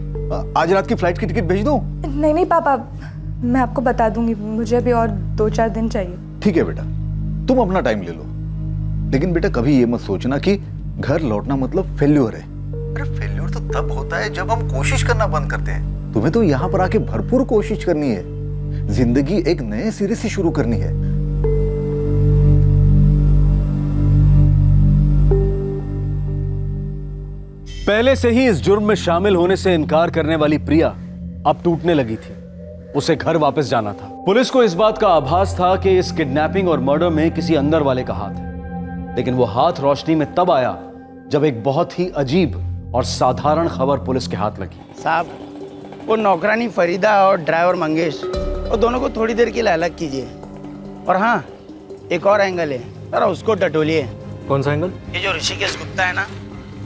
Speaker 15: आज रात की फ्लाइट की टिकट भेज दो।
Speaker 13: नहीं नहीं पापा, मैं आपको बता दूंगी, मुझे अभी और 2-4 दिन चाहिए।
Speaker 15: ठीक है बेटा, तुम अपना टाइम ले लो, लेकिन बेटा कभी ये मत सोचना कि घर लौटना मतलब फेल्योर है। अरे फेल्योर तो तब होता है जब हम कोशिश करना बंद करते हैं। तुम्हें तो यहाँ पर आके भरपूर कोशिश करनी है। जिंदगी एक नए सिरे से शुरू करनी है।
Speaker 5: पहले से ही इस जुर्म में शामिल होने से इनकार करने वाली प्रिया अब टूटने लगी थी। उसे घर वापस जाना था। पुलिस को इस बात का आभास था कि इस किडनैपिंग और मर्डर में किसी अंदर वाले का हाथ है, लेकिन वो हाथ रोशनी में तब आया जब एक बहुत ही अजीब और साधारण खबर पुलिस के हाथ लगी।
Speaker 9: साहब, वो नौकरानी फरीदा और ड्राइवर मंगेश, वो दोनों को थोड़ी देर के लिए अलग कीजिए। और हाँ, एक और एंगल है, जरा उसको टटोलिए।
Speaker 18: कौन सा एंगल?
Speaker 9: ये जो ऋषिकेश गुप्ता है ना,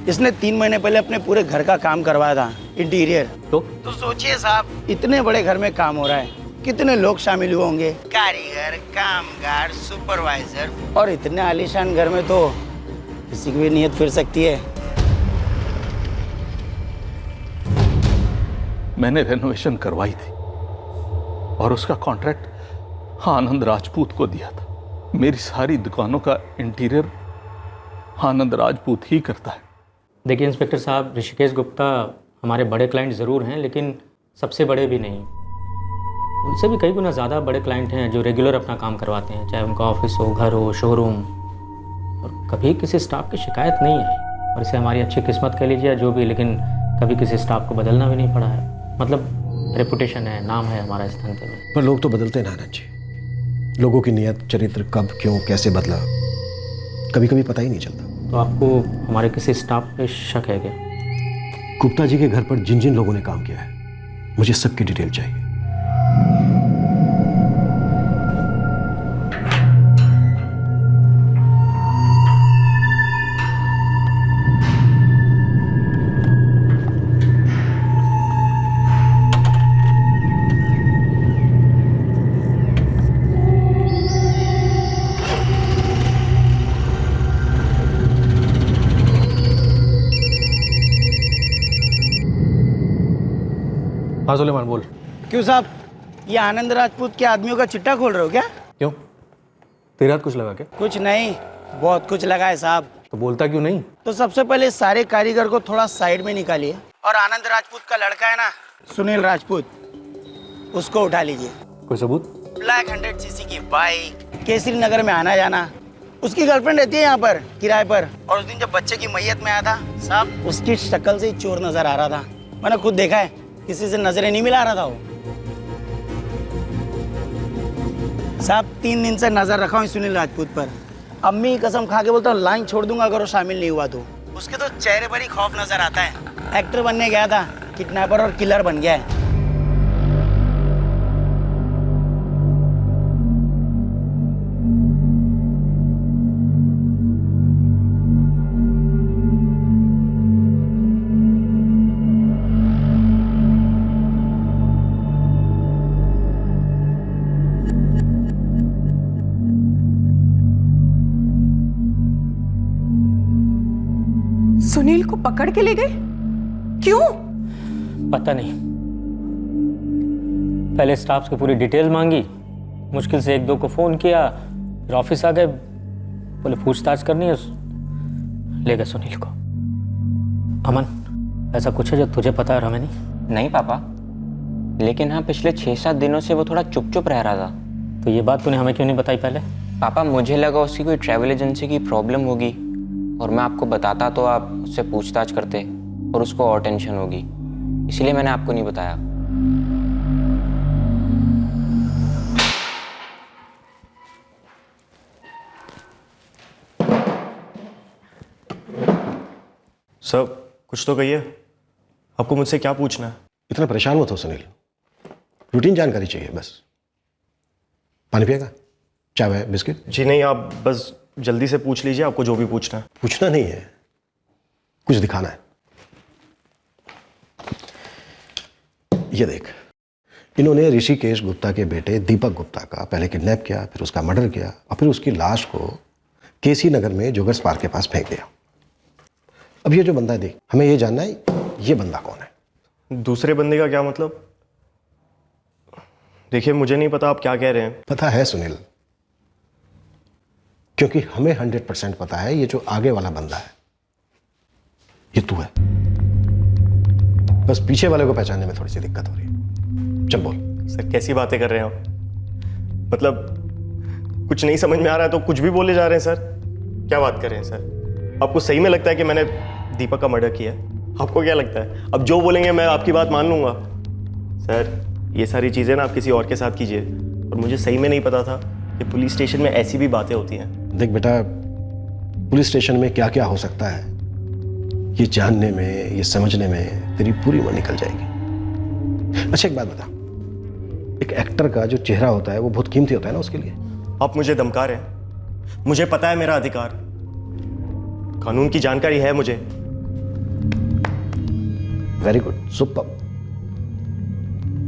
Speaker 9: इसने 3 महीने पहले अपने पूरे घर का काम करवाया था, इंटीरियर। तो सोचिए साहब, इतने बड़े घर में काम हो रहा है, कितने लोग शामिल हुए होंगे, कारीगर, कामगार, सुपरवाइजर, और इतने आलीशान घर में तो किसी की भी नीयत फिर सकती है।
Speaker 16: मैंने रेनोवेशन करवाई थी और उसका कॉन्ट्रैक्ट आनंद राजपूत को दिया था। मेरी सारी दुकानों का इंटीरियर आनंद राजपूत ही करता है।
Speaker 6: देखिए इंस्पेक्टर साहब, ऋषिकेश गुप्ता हमारे बड़े क्लाइंट ज़रूर हैं, लेकिन सबसे बड़े भी नहीं। उनसे भी कई गुना ज़्यादा बड़े क्लाइंट हैं जो रेगुलर अपना काम करवाते हैं, चाहे उनका ऑफिस हो, घर हो, शोरूम, और कभी किसी स्टाफ की शिकायत नहीं आई। और इसे हमारी अच्छी किस्मत कह लीजिए जो भी, लेकिन कभी किसी स्टाफ को बदलना भी नहीं पड़ा है। मतलब रेपुटेशन है, नाम है हमारा इस धंधे में।
Speaker 17: पर लोग तो बदलते हैं नारायण जी। लोगों की नियत, चरित्र कब, क्यों, कैसे बदला, कभी कभी पता ही नहीं चलता।
Speaker 6: तो आपको हमारे किसी स्टाफ पे शक है क्या?
Speaker 17: गुप्ता जी के घर पर जिन जिन लोगों ने काम किया है, मुझे सबकी डिटेल चाहिए।
Speaker 18: हाँ सुलेमान बोल।
Speaker 9: क्यों साहब, ये आनंद राजपूत के आदमियों का चिट्ठा खोल रहे हो क्या?
Speaker 18: क्यों, तेरे हाथ कुछ लगा क्या?
Speaker 9: कुछ नहीं, बहुत कुछ लगा है साहब।
Speaker 18: तो बोलता क्यों नहीं?
Speaker 9: तो सबसे पहले सारे कारीगर को थोड़ा साइड में निकालिए और आनंद राजपूत का लड़का है ना, सुनील राजपूत, उसको उठा लीजिए।
Speaker 18: कोई सबूत?
Speaker 9: ब्लैक 100cc की बाइक, केसरी नगर में आना जाना। उसकी गर्लफ्रेंड रहती है यहाँ पर किराए पर, और उस दिन जब बच्चे की मैयत में आया था साहब, उसकी शक्ल से ही चोर नजर आ रहा था। मैंने खुद देखा है, किसी से नजरें नहीं मिला रहा था वो। साहब 3 दिन से नजर रखा हूँ सुनील राजपूत पर। अम्मी कसम खा के बोलता हूँ लाइन छोड़ दूंगा अगर वो शामिल नहीं हुआ तो। उसके तो चेहरे पर ही खौफ नजर आता है। एक्टर बनने गया था, किडनैपर और किलर बन गया है।
Speaker 7: सुनील को पकड़ के ले गए? क्यों?
Speaker 6: पता नहीं। पहले स्टाफ की पूरी डिटेल मांगी, मुश्किल से 1-2 को फ़ोन किया, फिर ऑफिस आ गए, बोले पूछताछ करनी है, ले गए सुनील को। अमन, ऐसा कुछ है जो तुझे पता है और हमें नहीं?
Speaker 8: नहीं पापा, लेकिन हाँ पिछले 6-7 दिनों से वो थोड़ा चुप चुप रह रहा था।
Speaker 6: तो ये बात तूने हमें क्यों नहीं बताई पहले?
Speaker 8: पापा मुझे लगा उसकी कोई ट्रैवल एजेंसी की प्रॉब्लम होगी, और मैं आपको बताता तो आप उससे पूछताछ करते और उसको और टेंशन होगी, इसलिए मैंने आपको नहीं बताया।
Speaker 2: सर कुछ तो कहिए, आपको मुझसे क्या पूछना है?
Speaker 17: इतना परेशान मत हो सुनील, रूटीन जानकारी चाहिए बस। पानी पिएगा? चाय, बिस्किट?
Speaker 2: जी नहीं, आप बस जल्दी से पूछ लीजिए, आपको जो भी पूछना है।
Speaker 17: पूछना नहीं है, कुछ दिखाना है। ये देख, इन्होंने ऋषिकेश गुप्ता के बेटे दीपक गुप्ता का पहले किडनैप किया, फिर उसका मर्डर किया, और फिर उसकी लाश को केसी नगर में जोगर्स पार्क के पास फेंक दिया। अब ये जो बंदा है, देख, हमें ये जानना है ये बंदा कौन है।
Speaker 2: दूसरे बंदे का क्या मतलब? देखिए मुझे नहीं पता आप क्या कह रहे हैं।
Speaker 17: पता है सुनील, क्योंकि हमें 100% पता है ये जो आगे वाला बंदा है ये तू है। बस पीछे वाले को पहचानने में थोड़ी सी दिक्कत हो रही है। चल बोल।
Speaker 2: सर कैसी बातें कर रहे हैं आप? मतलब कुछ नहीं समझ में आ रहा है तो कुछ भी बोले जा रहे हैं सर। क्या बात कर रहे हैं सर? आपको सही में लगता है कि मैंने दीपक का मर्डर किया है? आपको क्या लगता है अब जो बोलेंगे मैं आपकी बात मान लूंगा? सर ये सारी चीज़ें ना आप किसी और के साथ कीजिए, और मुझे सही में नहीं पता था कि पुलिस स्टेशन में ऐसी भी बातें होती हैं।
Speaker 17: देख बेटा, पुलिस स्टेशन में क्या क्या हो सकता है ये जानने में, ये समझने में तेरी पूरी उम्र निकल जाएगी। अच्छा एक बात बता, एक एक्टर का जो चेहरा होता है वो बहुत कीमती होता है ना उसके लिए।
Speaker 2: आप मुझे धमका रहे हैं? मुझे पता है मेरा अधिकार, कानून की जानकारी है मुझे।
Speaker 17: Very good, super.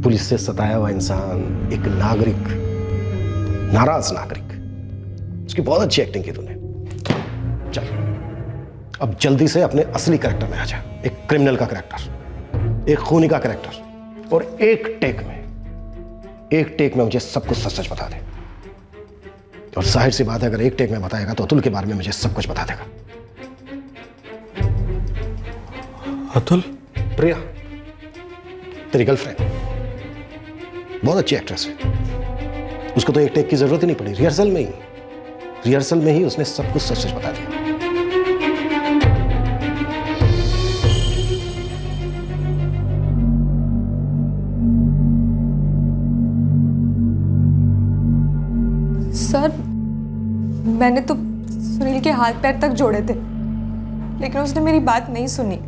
Speaker 17: पुलिस से सताया हुआ इंसान, एक नागरिक, नाराज नागरिक, उसकी बहुत अच्छी एक्टिंग की तूने। चल अब जल्दी से अपने असली कैरेक्टर में आ जा। एक क्रिमिनल का कैरेक्टर, एक खूनी का कैरेक्टर, और एक टेक में मुझे सब कुछ सच सच बता दे। और जाहिर सी बात है, अगर एक टेक में बताएगा तो अतुल के बारे में मुझे सब कुछ बता देगा।
Speaker 2: अतुल?
Speaker 17: प्रिया तेरी गर्लफ्रेंड बहुत अच्छी एक्ट्रेस है, उसको तो एक टेक की जरूरत ही नहीं पड़ी। रिहर्सल में ही उसने सब कुछ सच सच बता दिया।
Speaker 11: सर, मैंने तो सुनील के हाथ पैर तक जोड़े थे, लेकिन उसने मेरी बात नहीं सुनी।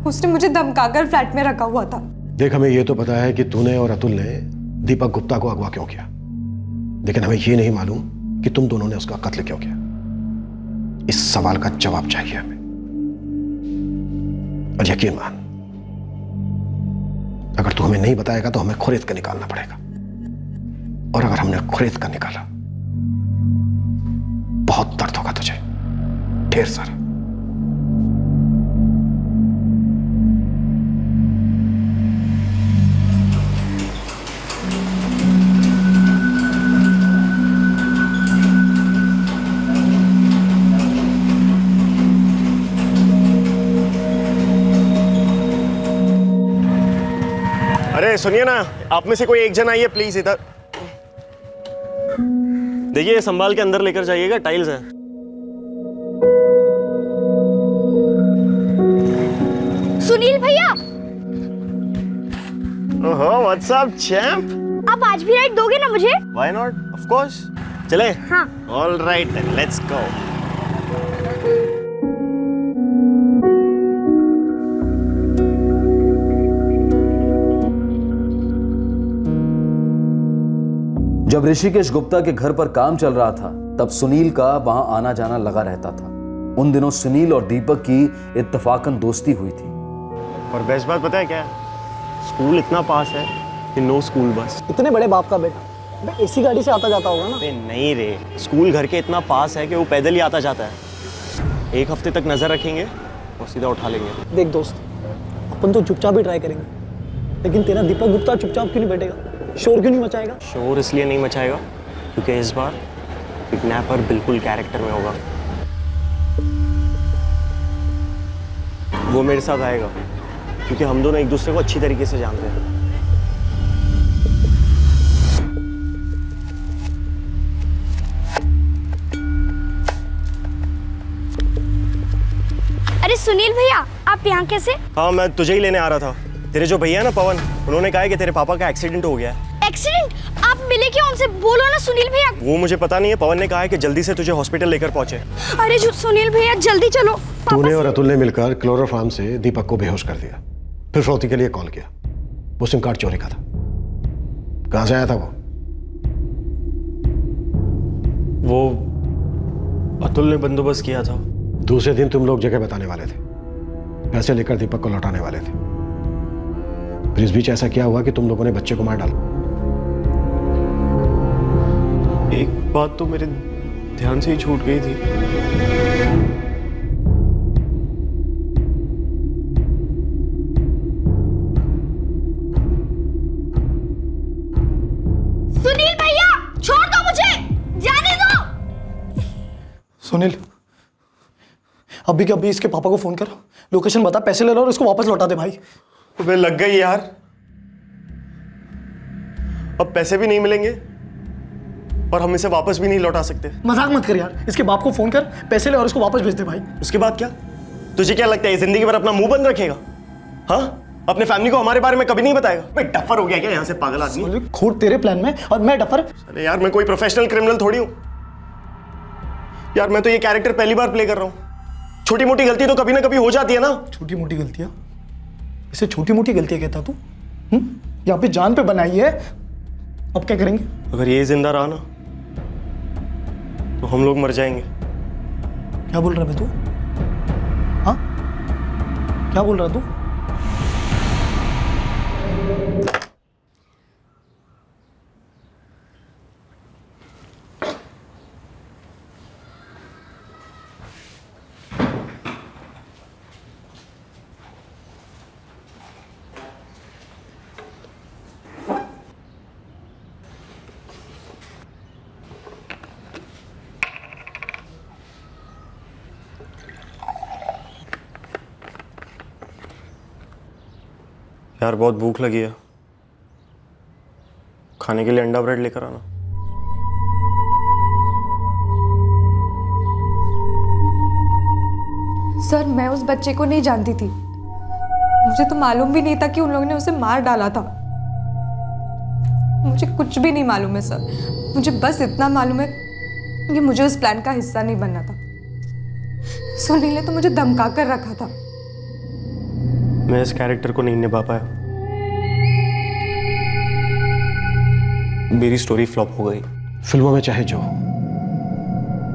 Speaker 11: उसने मुझे धमकाकर फ्लैट में रखा हुआ था।
Speaker 17: देख, हमें यह तो पता है कि तूने और अतुल ने दीपक गुप्ता को अगवा क्यों किया, लेकिन हमें यह नहीं मालूम कि तुम दोनों ने उसका कत्ल क्यों किया। इस सवाल का जवाब चाहिए हमें। और यकीन मान, अगर तू हमें नहीं बताएगा तो हमें खुरेद कर निकालना पड़ेगा, और अगर हमने खुरेद कर निकाला बहुत दर्द होगा तुझे, ढेर सारा।
Speaker 2: अरे सुनिए ना, आप में से कोई एक जन आइए प्लीज इधर। देखिए, संभाल के अंदर लेकर जाइएगा, टाइल्स है।
Speaker 4: सुनील भैया,
Speaker 2: ओहो, व्हाट्स अप चैंप?
Speaker 4: आप आज भी राइड दोगे ना मुझे?
Speaker 2: Why not, of course. चले?
Speaker 4: हाँ।
Speaker 2: All right then, let's go.
Speaker 5: जब ऋषिकेश गुप्ता के घर पर काम चल रहा था, तब सुनील का वहां आना जाना लगा रहता था। उन दिनों सुनील और दीपक की इत्तेफाकन दोस्ती हुई थी।
Speaker 2: और बेस्ट बात पता है क्या है? स्कूल इतना पास है कि नो स्कूल बस।
Speaker 1: इतने बड़े बाप का बेटा एसी गाड़ी से आता जाता होगा ना?
Speaker 2: अरे नहीं रे, स्कूल घर के इतना पास है कि वो पैदल ही आता जाता है। एक हफ्ते तक नजर रखेंगे और सीधा उठा लेंगे।
Speaker 1: देख दोस्त, अपन तो चुपचाप ही ट्राई करेंगे, लेकिन तेरा दीपक गुप्ता चुपचाप क्यों नहीं बैठेगा? शोर क्यों नहीं मचाएगा?
Speaker 2: शोर इसलिए नहीं मचाएगा क्योंकि इस बार किडनैपर बिल्कुल कैरेक्टर में होगा। वो मेरे साथ आएगा क्योंकि हम दोनों एक दूसरे को अच्छी तरीके से जानते हैं।
Speaker 4: अरे सुनील भैया, आप यहाँ कैसे?
Speaker 2: हाँ, मैं तुझे ही लेने आ रहा था। तेरे जो भैया है ना पवन, उन्होंने कहा है कि तेरे पापा का एक्सीडेंट हो गया है।
Speaker 4: एक्सीडेंट? आप मिले क्यों उनसे? बोलो ना सुनील भैया।
Speaker 2: वो मुझे पता नहीं है, पवन ने कहा है कि जल्दी से तुझे हॉस्पिटल लेकर पहुंचे।
Speaker 4: अरे सुनील भैया जल्दी चलो।
Speaker 17: तूने और अतुल ने मिलकर क्लोरोफार्म से दीपक को बेहोश कर दिया, फिर फौती के लिए कॉल किया। वो सिम कार्ड चोरी का था। कहां से आया था
Speaker 2: वो अतुल ने बंदोबस्त किया था।
Speaker 17: दूसरे दिन तुम लोग जगह बताने वाले थे, पैसे लेकर दीपक को लौटाने वाले थे। फिर इस बीच ऐसा क्या हुआ कि तुम लोगों ने बच्चे को मार डाला?
Speaker 2: एक बात तो मेरे ध्यान से ही छूट गई थी।
Speaker 4: सुनील भैया, छोड़ दो मुझे, जाने दो।
Speaker 1: सुनील, अभी के अभी इसके पापा को फोन कर, लोकेशन बता, पैसे ले लो और इसको वापस लौटा दे भाई।
Speaker 2: तुम्हें लग गई यार, अब पैसे भी नहीं मिलेंगे और हम इसे वापस भी नहीं लौटा सकते।
Speaker 1: मजाक मत कर यार, इसके बाप को फोन कर, पैसे ले और इसको वापस भेज दे भाई।
Speaker 2: उसके बाद क्या? तुझे क्या लगता है जिंदगी भर अपना मुंह बंद रखेगा? हाँ, अपने फैमिली को हमारे बारे में कभी नहीं बताएगा? मैं डफर हो गया क्या यहाँ से, पागल आदमी?
Speaker 1: खोट तेरे प्लान में और मैं डफर?
Speaker 2: अरे यार, मैं कोई प्रोफेशनल क्रिमिनल थोड़ी हूँ यार। मैं तो ये कैरेक्टर पहली बार प्ले कर रहा हूँ। छोटी मोटी गलती तो कभी ना कभी हो जाती है ना।
Speaker 1: छोटी मोटी गलतियां? इसे छोटी मोटी गलतियां कहता तू? यहाँ पे जान पे बनाई है, अब क्या करेंगे?
Speaker 2: अगर ये जिंदा रहा ना तो हम लोग मर जाएंगे।
Speaker 1: क्या बोल रहा है तू? हाँ, क्या बोल रहा तू?
Speaker 2: यार बहुत भूख लगी है, खाने के लिए अंडा ब्रेड लेकर आना।
Speaker 11: सर मैं उस बच्चे को नहीं जानती थी, मुझे तो मालूम भी नहीं था कि उन लोगों ने उसे मार डाला था। मुझे कुछ भी नहीं मालूम है सर, मुझे बस इतना मालूम है कि मुझे उस प्लान का हिस्सा नहीं बनना था। सुनील ने तो मुझे धमका कर रखा था।
Speaker 2: मैं इस कैरेक्टर को नहीं निभा पाया, मेरी स्टोरी फ्लॉप हो गई।
Speaker 17: फिल्मों में चाहे जो,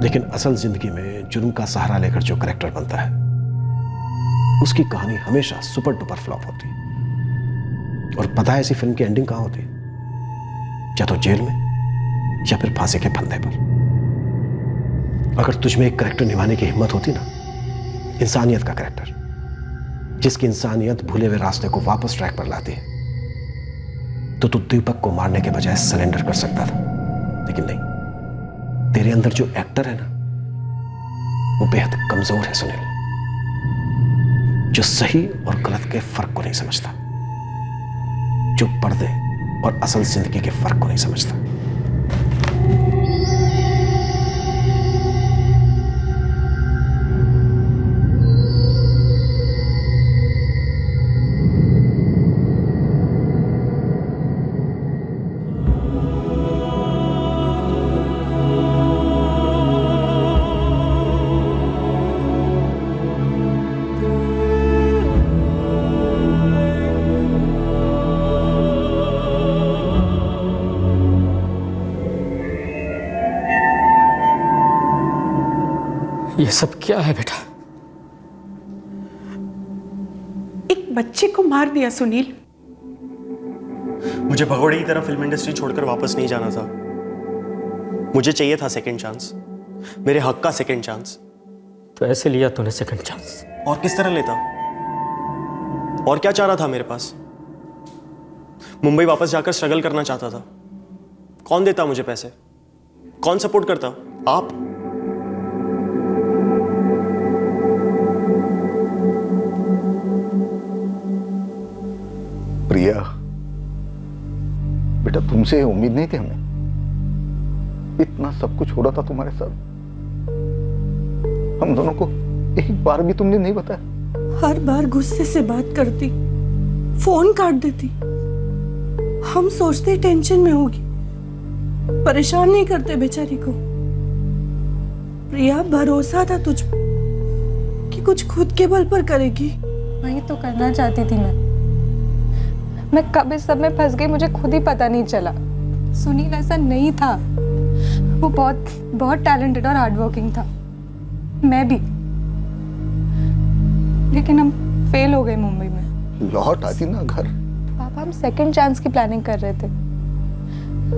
Speaker 17: लेकिन असल जिंदगी में जुर्म का सहारा लेकर जो कैरेक्टर बनता है उसकी कहानी हमेशा सुपर डुपर फ्लॉप होती है। और पता है ऐसी फिल्म की एंडिंग कहां होती है? या तो जेल में या फिर फांसी के फंदे पर। अगर तुझमें एक कैरेक्टर निभाने की हिम्मत होती ना, इंसानियत का कैरेक्टर, जिसकी इंसानियत भूले हुए रास्ते को वापस ट्रैक पर लाती है, तो तू दीपक को मारने के बजाय सरेंडर कर सकता था। लेकिन नहीं, तेरे अंदर जो एक्टर है ना, वो बेहद कमजोर है सुनील, जो सही और गलत के फर्क को नहीं समझता, जो पर्दे और असल जिंदगी के फर्क को नहीं समझता।
Speaker 6: ये सब क्या है बेटा?
Speaker 7: एक बच्चे को मार दिया सुनील।
Speaker 2: मुझे भगोड़े की तरह फिल्म इंडस्ट्री छोड़कर वापस नहीं जाना था। मुझे चाहिए था सेकंड चांस, मेरे हक का सेकंड चांस।
Speaker 6: तो ऐसे लिया तूने सेकंड चांस?
Speaker 2: और किस तरह लेता? और क्या चाह रहा था मेरे पास? मुंबई वापस जाकर स्ट्रगल करना चाहता था। कौन देता मुझे पैसे? कौन सपोर्ट करता? आप।
Speaker 15: प्रिया बेटा, तुमसे उम्मीद नहीं थी हमें। इतना सब कुछ हो रहा था तुम्हारे साथ, हम दोनों को एक बार भी तुमने नहीं बताया।
Speaker 3: हर बार गुस्से से बात करती, फोन काट देती। हम सोचते टेंशन में होगी, परेशान नहीं करते बेचारी को। प्रिया, भरोसा था तुझ पर कि कुछ खुद के बल पर करेगी।
Speaker 11: वही तो करना चाहती थी मैं कब इस सब में फंस गई मुझे खुद ही पता नहीं चला। सुनील ऐसा नहीं था, वो बहुत बहुत टैलेंटेड और हार्ड वर्किंग था, मैं भी। लेकिन हम फेल हो गए मुंबई में।
Speaker 15: लौट आती ना घर।
Speaker 11: पापा, हम सेकंड चांस की प्लानिंग कर रहे थे।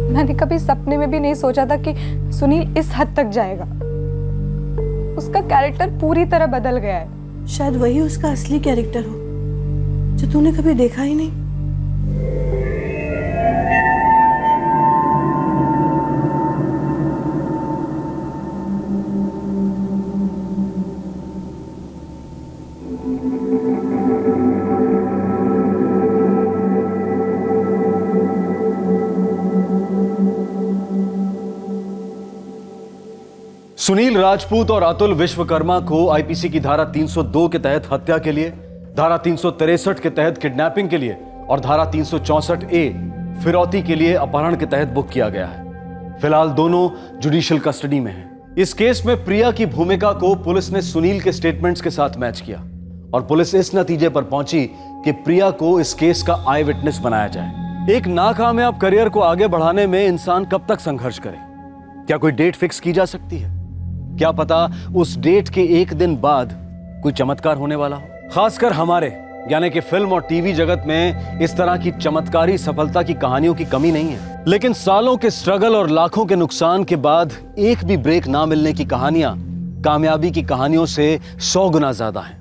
Speaker 11: मैंने कभी सपने में भी नहीं सोचा था कि सुनील इस हद तक जाएगा। उसका कैरेक्टर पूरी तरह बदल गया है।
Speaker 3: शायद वही उसका असली कैरेक्टर हो जो तूने कभी देखा ही नहीं।
Speaker 5: सुनील राजपूत और अतुल विश्वकर्मा को आईपीसी की धारा 302 के तहत हत्या के लिए, धारा 363 के तहत किडनैपिंग के लिए और धारा 364A फिरौती के लिए अपहरण के तहत बुक किया गया है। फिलहाल दोनों जुडिशियल कस्टडी में हैं। इस केस में प्रिया की भूमिका को पुलिस ने सुनील के स्टेटमेंट्स के साथ मैच किया और पुलिस इस नतीजे पर पहुंची कि प्रिया को इस केस का आई विटनेस बनाया जाए। एक नाकामयाब करियर को आगे बढ़ाने में इंसान कब तक संघर्ष करे? क्या कोई डेट फिक्स की जा सकती है? क्या पता उस डेट के एक दिन बाद कोई चमत्कार होने वाला हो। खासकर हमारे यानी कि फिल्म और टीवी जगत में इस तरह की चमत्कारी सफलता की कहानियों की कमी नहीं है। लेकिन सालों के स्ट्रगल और लाखों के नुकसान के बाद एक भी ब्रेक ना मिलने की कहानियां कामयाबी की कहानियों से 100 गुना ज्यादा हैं,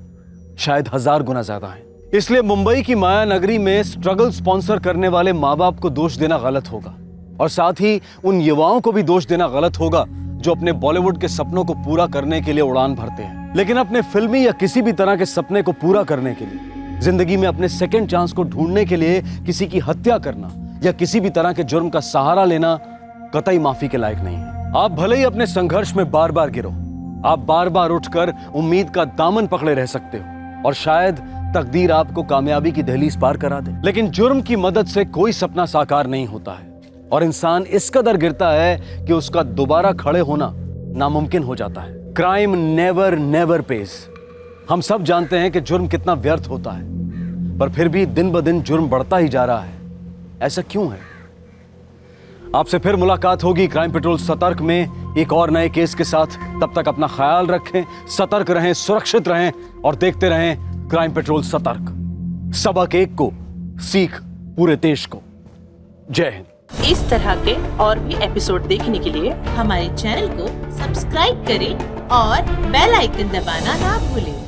Speaker 5: शायद 1000 गुना ज्यादा हैं। इसलिए मुंबई की माया नगरी में स्ट्रगल स्पॉन्सर करने वाले माँ बाप को दोष देना गलत होगा और साथ ही उन युवाओं को भी दोष देना गलत होगा जो अपने बॉलीवुड के सपनों को पूरा करने के लिए उड़ान भरते हैं, लेकिन अपने फिल्मी या किसी भी तरह के सपने को पूरा करने के लिए जिंदगी में अपने सेकंड चांस को ढूंढने के लिए किसी की हत्या करना या किसी भी तरह के जुर्म का सहारा लेना कतई माफी के लायक नहीं है। आप भले ही अपने संघर्ष में बार बार गिरो, आप बार बार उठकर उम्मीद का दामन पकड़े रह सकते हो और शायद तकदीर आपको कामयाबी की दहलीज पार करा दे, लेकिन जुर्म की मदद से कोई सपना साकार नहीं होता है और इंसान इस कदर गिरता है कि उसका दोबारा खड़े होना नामुमकिन हो जाता है। Crime never never page. हम सब जानते हैं कि जुर्म कितना व्यर्थ होता है, पर फिर भी दिन ब दिन जुर्म बढ़ता ही जा रहा है। ऐसा क्यों है? आपसे फिर मुलाकात होगी क्राइम पेट्रोल सतर्क में एक और नए केस के साथ। तब तक अपना ख्याल रखें, सतर्क रहें, सुरक्षित रहें और देखते रहें क्राइम पेट्रोल सतर्क। सबक एक को, सीख पूरे देश को। जय हिंद।
Speaker 14: इस तरह के और भी एपिसोड देखने के लिए हमारे चैनल को सब्सक्राइब करें और बेल आइकन दबाना ना भूलें।